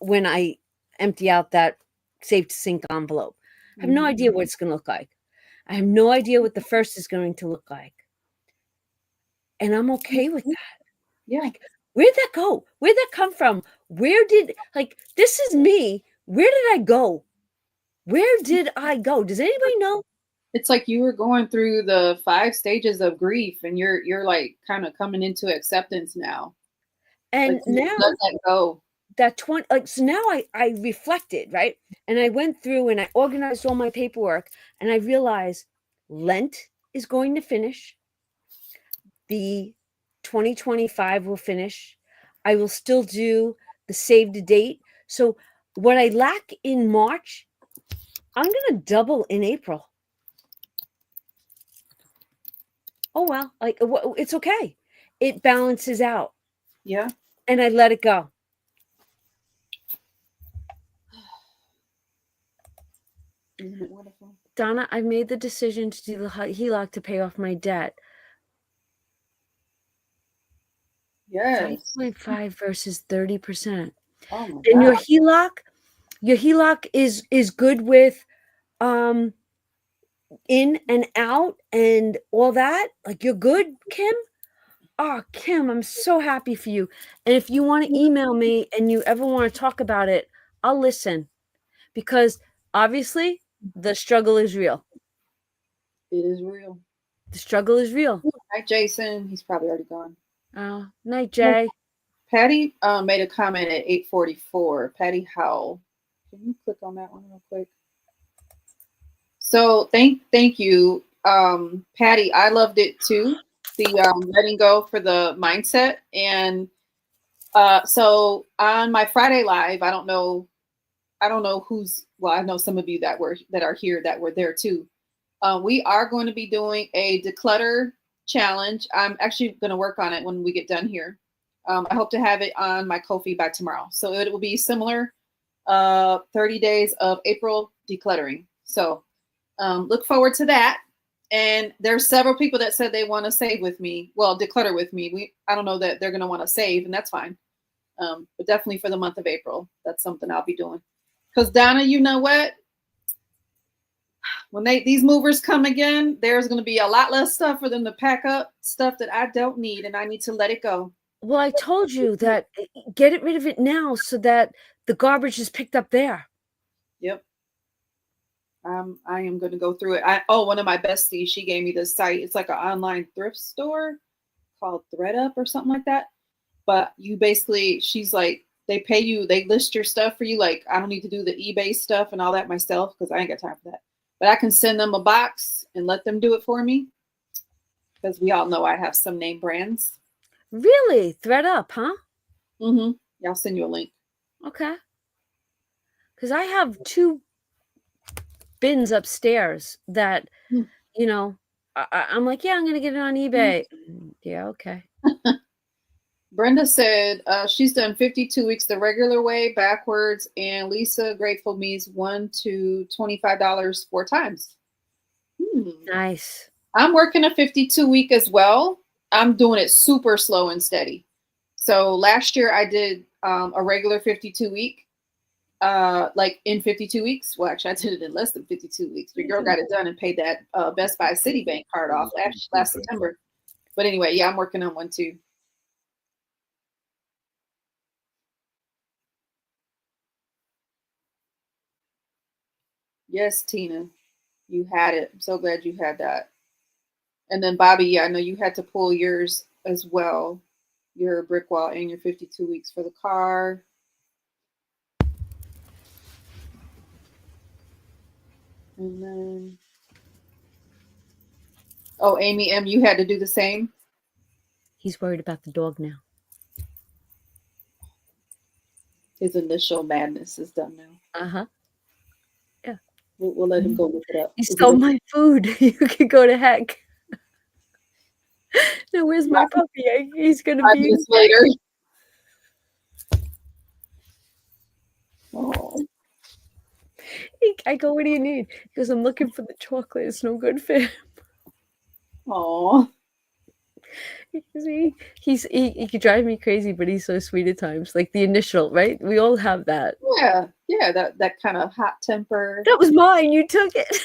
when I empty out that Save to Sync envelope. I have no idea what it's going to look like. I have no idea what the first is going to look like. And I'm okay with that. Yeah. Like, where'd that go? Where'd that come from? Where did, like, this is me. Where did I go? Where did I go? Does anybody know? It's like you were going through the 5 stages of grief and you're like kind of coming into acceptance now. And Like, you now let that go. that 20, like, so now I reflected, right? And I went through and I organized all my paperwork and I realized Lent is going to finish. The 2025 will finish. I will still do the save the date. So what I lack in March, I'm going to double in April. Oh, well, like it's okay. It balances out. Yeah. And I let it go. Isn't it wonderful? Donna, I've made the decision to do the HELOC to pay off my debt. Yes. 5.5 versus 30%. Oh my And God. your HELOC is good with in and out and all that. Like, you're good, Kim? Oh, Kim, I'm so happy for you. And if you want to email me and you ever want to talk about it, I'll listen. Because obviously the struggle is real. It is real. The struggle is real. Hi, Jason. He's probably already gone. Oh, night, Jay. Patty made a comment at 8:44. Patty Howell. Can you click on that one real quick? So thank you, Patty. I loved it too. The letting go for the mindset. And so on my Friday live, I don't know who's, well, I know some of you that are here that were there too. We are going to be doing a declutter challenge. I'm actually going to work on it when we get done here. I hope to have it on my Ko-fi by tomorrow. So it will be similar, 30 days of April decluttering. So look forward to that. And there's several people that said they want to save with me. Well, declutter with me. I don't know that they're going to want to save, and that's fine. But definitely for the month of April, that's something I'll be doing. Because Donna, you know what? When these movers come again, there's going to be a lot less stuff for them to pack up, stuff that I don't need, and I need to let it go. Well, I told you that get rid of it now so that the garbage is picked up there. Yep. I am going to go through it. One of my besties, she gave me this site. It's like an online thrift store called ThreadUp or something like that. But you basically, she's like, they pay you, they list your stuff for you. Like, I don't need to do the eBay stuff and all that myself because I ain't got time for that. But I can send them a box and let them do it for me. Because we all know I have some name brands. Really? ThreadUp, huh? Mm-hmm. Yeah, I'll send you a link. Okay. Because I have 2 bins upstairs that, you know, I'm like, yeah, I'm going to get it on eBay. Yeah, okay. Brenda said she's done 52 weeks the regular way backwards, and Lisa Grateful means $1 to $25 4 times. Nice. I'm working a 52 week as well. I'm doing it super slow and steady. So last year I did a regular 52 week, like in 52 weeks. Well, actually I did it in less than 52 weeks. Your girl got it done and paid that Best Buy Citibank card off last September. But anyway, yeah, I'm working on one too. Yes, Tina, you had it. I'm so glad you had that. And then Bobby, yeah, I know you had to pull yours as well, your brick wall and your 52 weeks for the car. And then, oh, Amy M, you had to do the same. He's worried about the dog now. His initial madness is done now. Uh-huh. Yeah. We'll let him go look it up. He stole my food. You can go to heck. Now, where's my puppy? He's going to 5 be... minutes later. Oh. I go, what do you need? He goes, I'm looking for the chocolate. It's no good for him. Oh. He could drive me crazy, but he's so sweet at times. Like the initial, right? We all have that. Yeah, that kind of hot temper. That was mine. You took it.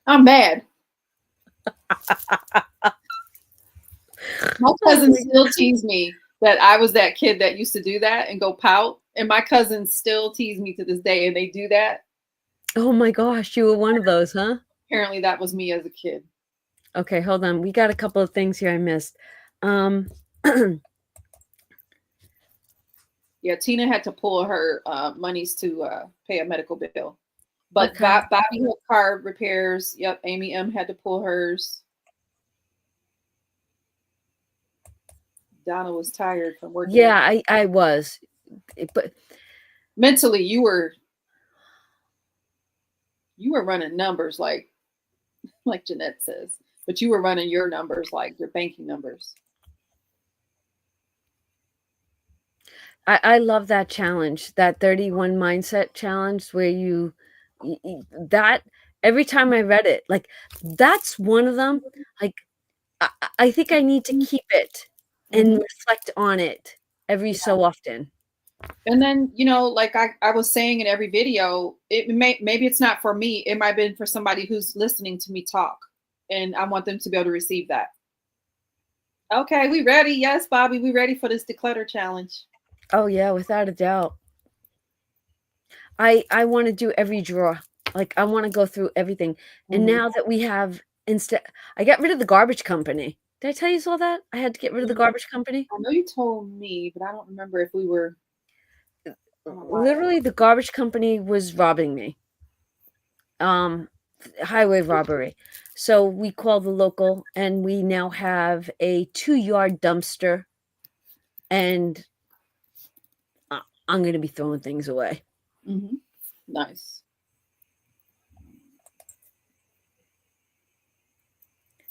I'm mad. My cousins still tease me that I was that kid that used to do that and go pout. And my cousins still tease me to this day, and they do that. Oh my gosh, you were one of those, huh? Apparently that was me as a kid. Okay, hold on. We got a couple of things here I missed. Yeah, Tina had to pull her monies to pay a medical bill. But Okay. Bobby had car repairs. Yep, Amy M had to pull hers. Donna was tired from working. Yeah, I was. But mentally, you were running numbers like Jeanette says. But you were running your numbers like your banking numbers. I love that challenge, that 31 mindset challenge where that every time I read it, like that's one of them. Like I think I need to keep it and reflect on it every so often. And then, like I was saying in every video, maybe it's not for me. It might have been for somebody who's listening to me talk. And I want them to be able to receive that. Okay, we ready? Yes, Bobby, we ready for this declutter challenge. Oh yeah, without a doubt. I want to do every drawer. Like I want to go through everything. And now that we have I got rid of the garbage company. Did I tell you all that? I had to get rid of the garbage company. I know you told me, but I don't remember if we were. Literally, the garbage company was robbing me. Highway robbery. So we called the local, and we now have a 2-yard dumpster, and I'm going to be throwing things away. Nice.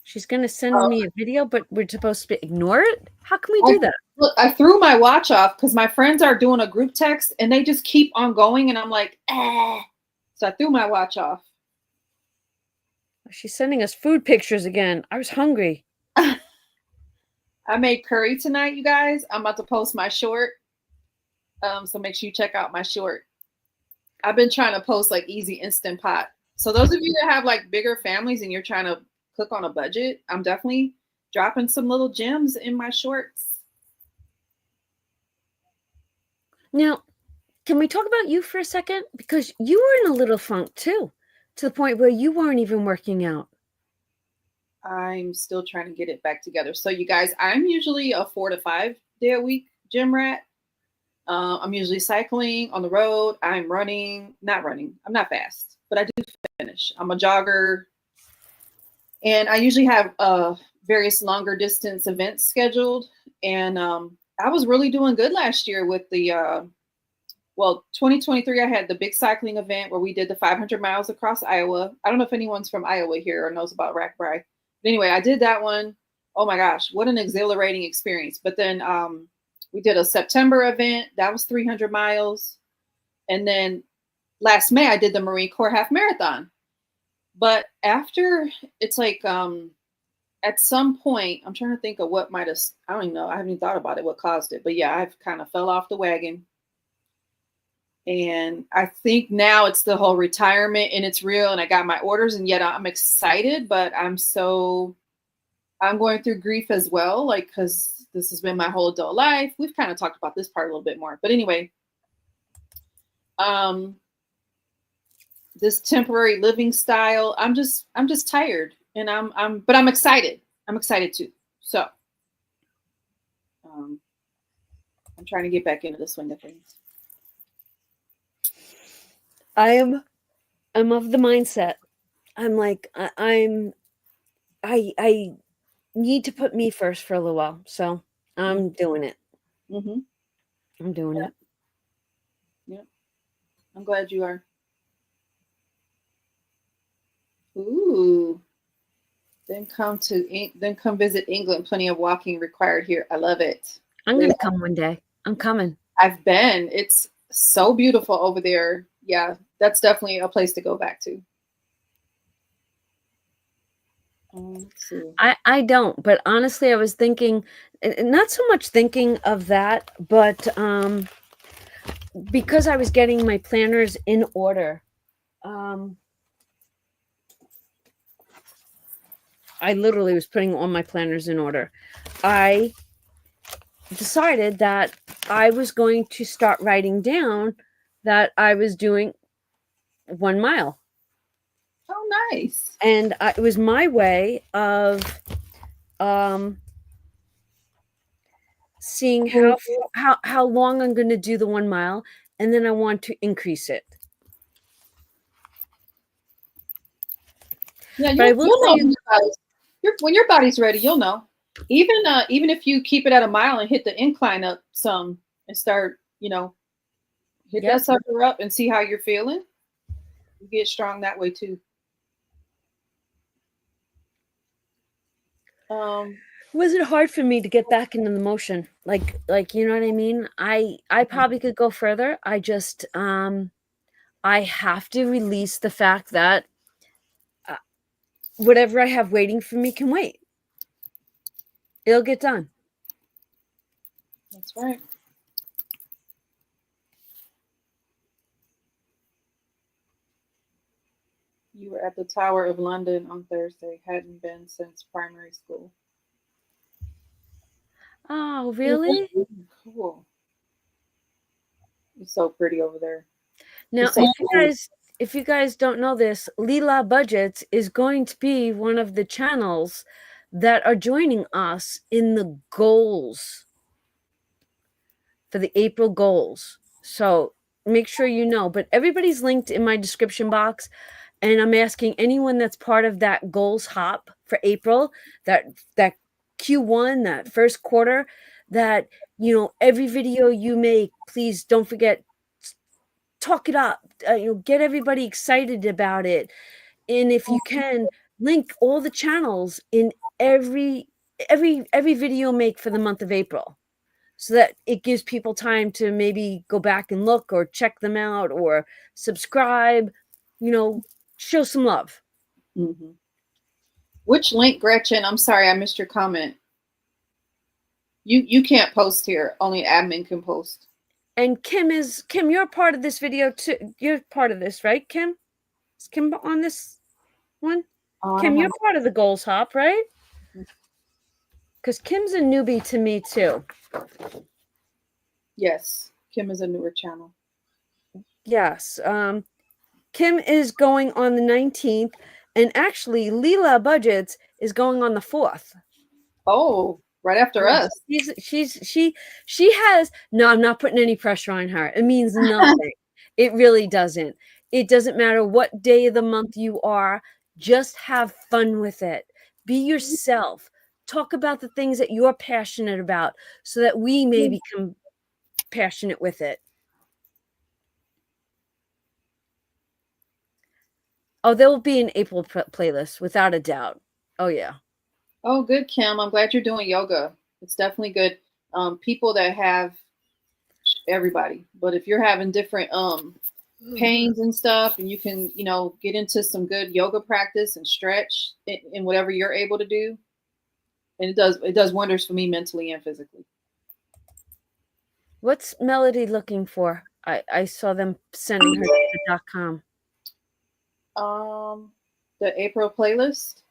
She's going to send me a video, but we're supposed to ignore it? How can we do that? Look, I threw my watch off because my friends are doing a group text, and they just keep on going, and I'm like, So I threw my watch off. She's sending us food pictures again. I was hungry. I made curry tonight, you guys. I'm about to post my short. So make sure you check out my short. I've been trying to post like easy Instant Pot. So those of you that have like bigger families and you're trying to cook on a budget, I'm definitely dropping some little gems in my shorts. Now, can we talk about you for a second? Because you were in a little funk too, to the point where you weren't even working out. I'm still trying to get it back together. So you guys, I'm usually a 4 to 5 day a week gym rat. I'm usually cycling on the road. I'm not running. I'm not fast, but I do finish. I'm a jogger. And I usually have various longer distance events scheduled. And I was really doing good last year with the, 2023, I had the big cycling event where we did the 500 miles across Iowa. I don't know if anyone's from Iowa here or knows about Rackbri. But anyway, I did that one. Oh my gosh, what an exhilarating experience. But then we did a September event. That was 300 miles. And then last May, I did the Marine Corps half marathon. But after, it's like at some point, I'm trying to think of what might have, I don't even know. I haven't even thought about it, what caused it. But yeah, I've kind of fell off the wagon. And I think now it's the whole retirement and it's real and I got my orders and yet I'm excited, but I'm going through grief as well. Like, cause this has been my whole adult life. We've kind of talked about this part a little bit more, but anyway, this temporary living style. I'm just tired, and but I'm excited. I'm excited too. So I'm trying to get back into the swing of things. I'm of the mindset. I'm like I need to put me first for a little while. So I'm doing it. Mm-hmm. I'm doing it. Yep. I'm glad you are. Ooh. Then come visit England. Plenty of walking required here. I love it. I'm gonna come one day. I'm coming. I've been. It's so beautiful over there. Yeah, that's definitely a place to go back to. Let's see. I don't, but honestly, I was thinking, not so much thinking of that, but because I was getting my planners in order, I literally was putting all my planners in order. I decided that I was going to start writing down that I was doing 1 mile. Oh, nice. And it was my way of seeing how long I'm going to do the 1 mile, and then I want to increase it. Yeah, But I will you'll know when your body's ready. You'll know. Even if you keep it at a mile and hit the incline up some and start, hit that sucker up and see how you're feeling. You get strong that way too. Was it hard for me to get back into the motion? Like you know what I mean? I probably could go further. I just I have to release the fact that whatever I have waiting for me can wait. It'll get done. That's right. You were at the Tower of London on Thursday. Hadn't been since primary school. Oh, really? Cool. It's so pretty over there. Now, if you guys don't know this, Leela Budgets is going to be one of the channels that are joining us in the goals for the April goals. So make sure you know. But everybody's linked in my description box. And I'm asking anyone that's part of that goals hop for April, that Q1, that first quarter, that, every video you make, please don't forget, talk it up, get everybody excited about it. And if you can, link all the channels in every video make for the month of April, so that it gives people time to maybe go back and look or check them out or subscribe, show some love. Mm-hmm. Which link, Gretchen? I'm sorry, I missed your comment. You can't post here. Only admin can post. And Kim, you're part of this video too. You're part of this, right, Kim? Is Kim on this one? Kim, you're part of the goals hop, right? Because Kim's a newbie to me too. Yes, Kim is a newer channel. Yes. Kim is going on the 19th, and actually Leela Budgets is going on the 4th. Oh, right after us. She has, no, I'm not putting any pressure on her. It means nothing. It really doesn't. It doesn't matter what day of the month you are. Just have fun with it. Be yourself. Talk about the things that you're passionate about, so that we may become passionate with it. Oh, there will be an April playlist, without a doubt. Oh, yeah. Oh, good, Kim. I'm glad you're doing yoga. It's definitely good. People that have, everybody, but if you're having different pains and stuff, and you can, get into some good yoga practice and stretch in whatever you're able to do. And it does wonders for me mentally and physically. What's Melody looking for? I saw them sending her to the .com. The April playlist.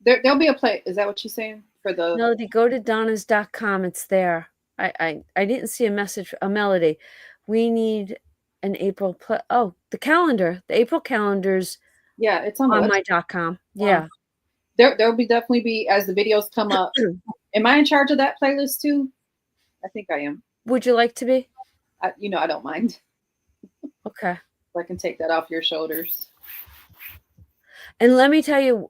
There'll be a play. Is that what she's saying for the Melody? Go to Donna's.com. It's there. I didn't see a message. A Melody. We need an April. Oh, the calendar. The April calendar's Yeah, it's on the on website. my .com. Yeah. There'll be definitely be as the videos come up. Am I in charge of that playlist too? I think I am. Would you like to be? I don't mind. Okay. I can take that off your shoulders. And let me tell you,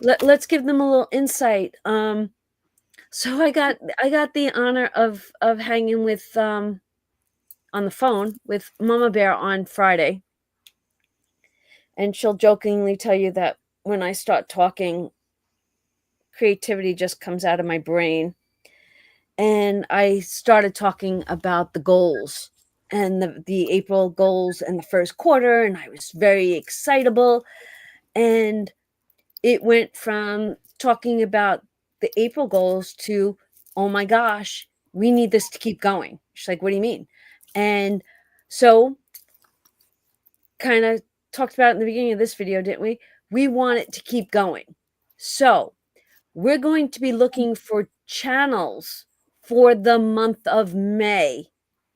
let's give them a little insight. So I got the honor of hanging with on the phone with Mama Bear on Friday. And she'll jokingly tell you that when I start talking, creativity just comes out of my brain. And I started talking about the goals and the April goals and the first quarter, and I was very excitable. And it went from talking about the April goals to, oh my gosh, we need this to keep going. She's like, what do you mean? And so kind of talked about it in the beginning of this video, didn't we? We want it to keep going. So we're going to be looking for channels for the month of May.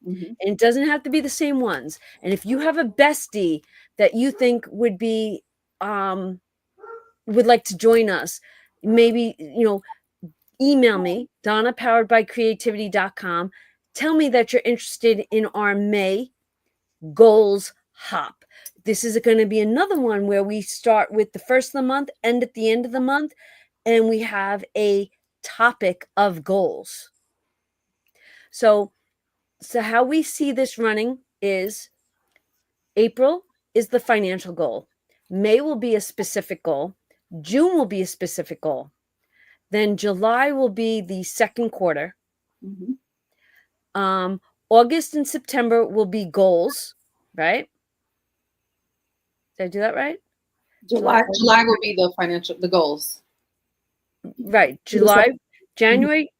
Mm-hmm. And it doesn't have to be the same ones. And if you have a bestie that you think would be would like to join us, maybe email me, Donna poweredbycreativity.com. Tell me that you're interested in our May goals hop. This is going to be another one where we start with the first of the month, end at the end of the month, and we have a topic of goals. So how we see this running is April is the financial goal. May will be a specific goal. June will be a specific goal. Then July will be the second quarter. Mm-hmm. August and September will be goals, right? Did I do that right? July will be the goals. Right. July, January,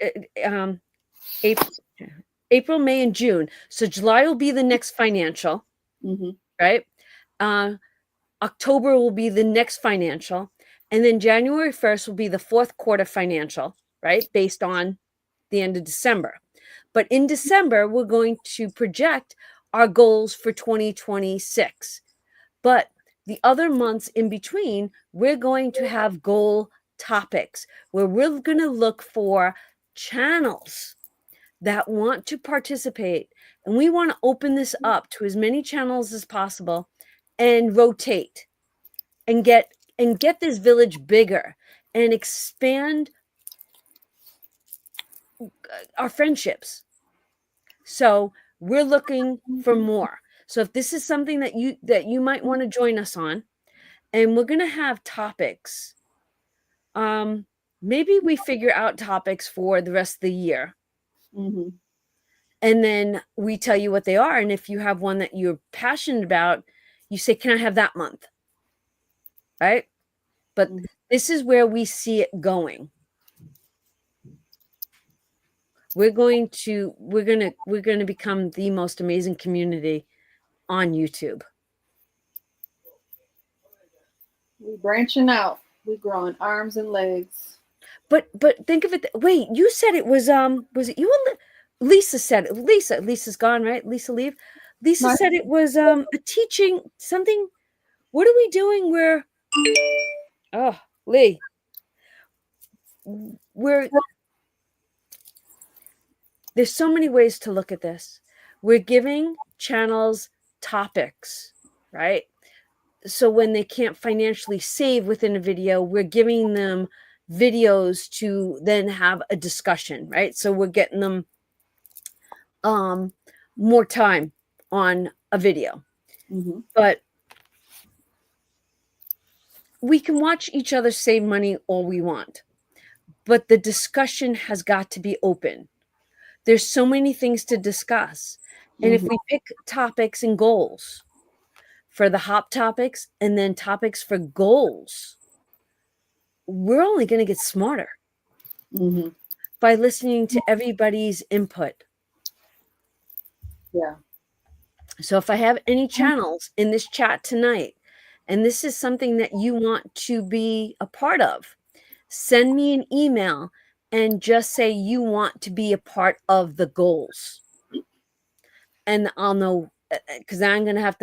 April, May, and June. So July will be the next financial, mm-hmm. right? October will be the next financial. And then January 1st will be the fourth quarter financial, right? Based on the end of December. But in December, we're going to project our goals for 2026. But the other months in between, we're going to have goal topics where we're going to look for channels that want to participate. And we want to open this up to as many channels as possible and rotate and get this village bigger and expand our friendships. So we're looking for more. So if this is something that you might want to join us on, and we're going to have topics, maybe we figure out topics for the rest of the year. Mm-hmm. And then we tell you what they are. And if you have one that you're passionate about, you say, can I have that month? Right? But this is where we see it going. We're going to become the most amazing community on YouTube. We're branching out. We're growing arms and legs. But think of it. Wait, you said it was it you? Lisa said it. Lisa's gone, right? Lisa leave. Lisa said it was a teaching something. What are we doing? Where? Oh, Lee. There's so many ways to look at this. We're giving channels topics, right? So when they can't financially save within a video, we're giving them videos to then have a discussion, right? So we're getting them more time on a video. Mm-hmm. But we can watch each other save money all we want. But the discussion has got to be open. There's so many things to discuss. And if we pick topics and goals for the hop topics and then topics for goals, we're only going to get smarter by listening to everybody's input. Yeah. So if I have any channels in this chat tonight, and this is something that you want to be a part of, send me an email and just say you want to be a part of the goals. And I'll know because I'm gonna have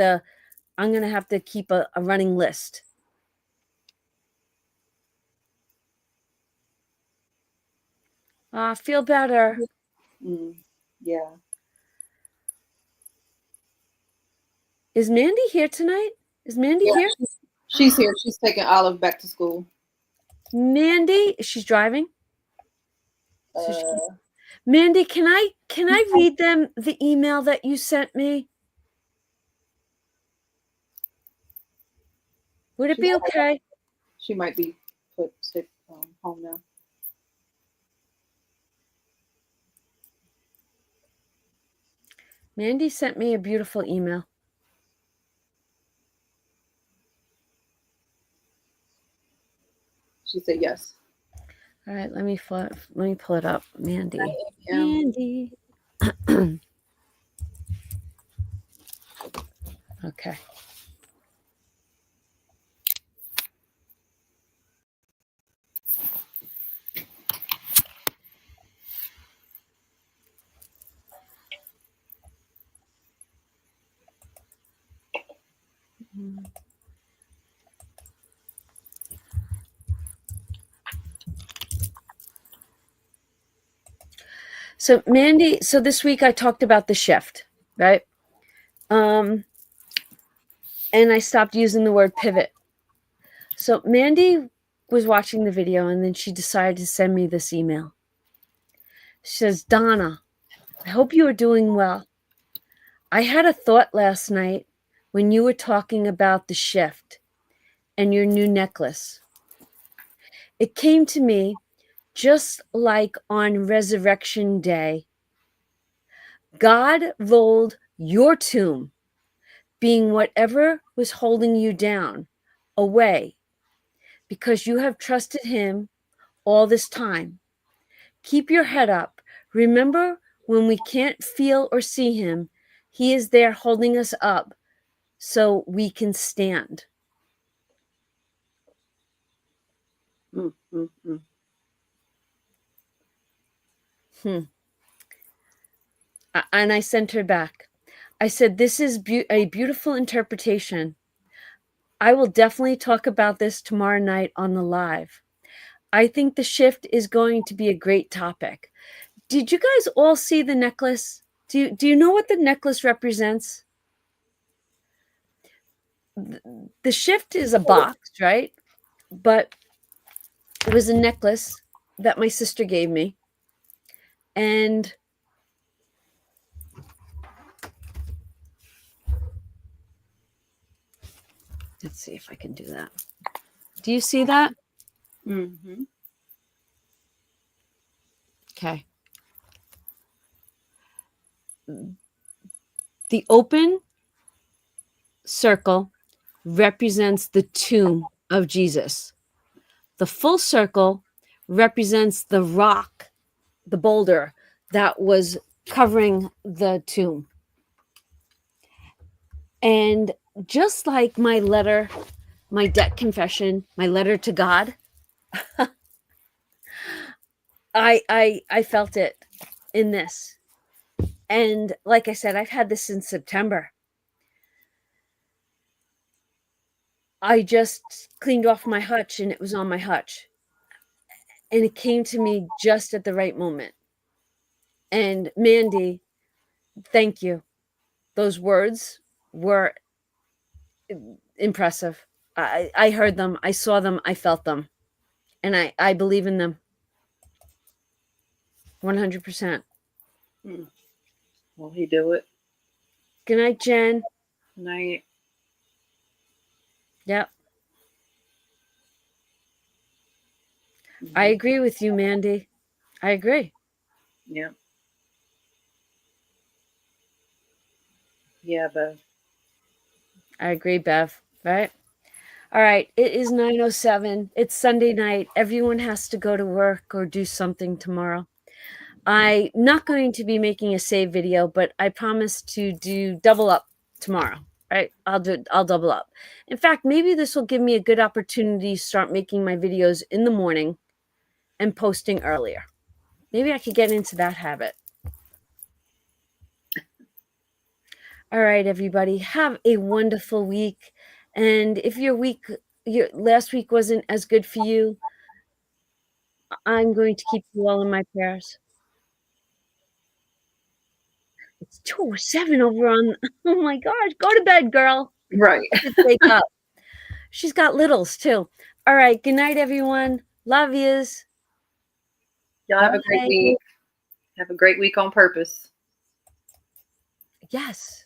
to keep a running list. Feel better. Yeah. Is Mandy here tonight? Is Mandy here? She's here. She's taking Olive back to school. Mandy, she's driving. Mandy, can I read them the email that you sent me? Would it be okay? She might be put sick home now. Mandy sent me a beautiful email. She said yes. All right, let me pull it up. Mandy. Mandy. Okay. So Mandy, so this week I talked about the shift, right? And I stopped using the word pivot. So Mandy was watching the video and then she decided to send me this email. She says, Donna, I hope you are doing well. I had a thought last night when you were talking about the shift and your new necklace. It came to me just like on Resurrection Day. God rolled your tomb, being whatever was holding you down, away, because you have trusted him all this time. Keep your head up. Remember, when we can't feel or see him, he is there holding us up so we can stand. And I sent her back. I said, this is a beautiful interpretation. I will definitely talk about this tomorrow night on the live. I think the shift is going to be a great topic. Did you guys all see the necklace? Do you know what the necklace represents? The shift is a box, right? But it was a necklace that my sister gave me. And let's see if I can do that. Do you see that? Mm-hmm. Okay. The open circle represents the tomb of Jesus. The full circle represents the rock, the boulder that was covering the tomb. And just like my letter, my debt confession, my letter to God, I felt it in this. And like I said, I've had this since September. I just cleaned off my hutch and it was on my hutch. And it came to me just at the right moment. And Mandy, thank you. Those words were impressive. I heard them, I saw them, I felt them. And I believe in them. 100%. Will he do it? Good night, Jen. Night. Yep. I agree with you, Mandy. I agree. Yeah. Yeah, Bev. I agree, Bev. Right? All right. It is 9:07. It's Sunday night. Everyone has to go to work or do something tomorrow. I'm not going to be making a save video, but I promise to do double up tomorrow. Right? I'll double up. In fact, maybe this will give me a good opportunity to start making my videos in the morning and posting earlier. Maybe I could get into that habit. All right, everybody, have a wonderful week. And if your last week wasn't as good for you, I'm going to keep you all in my prayers. It's 2:07 over on. Oh my gosh, go to bed, girl. Right. Just wake up. She's got littles too. All right, good night, everyone. Love yous. Y'all have a great Bye. week. Have a great week on purpose. Yes.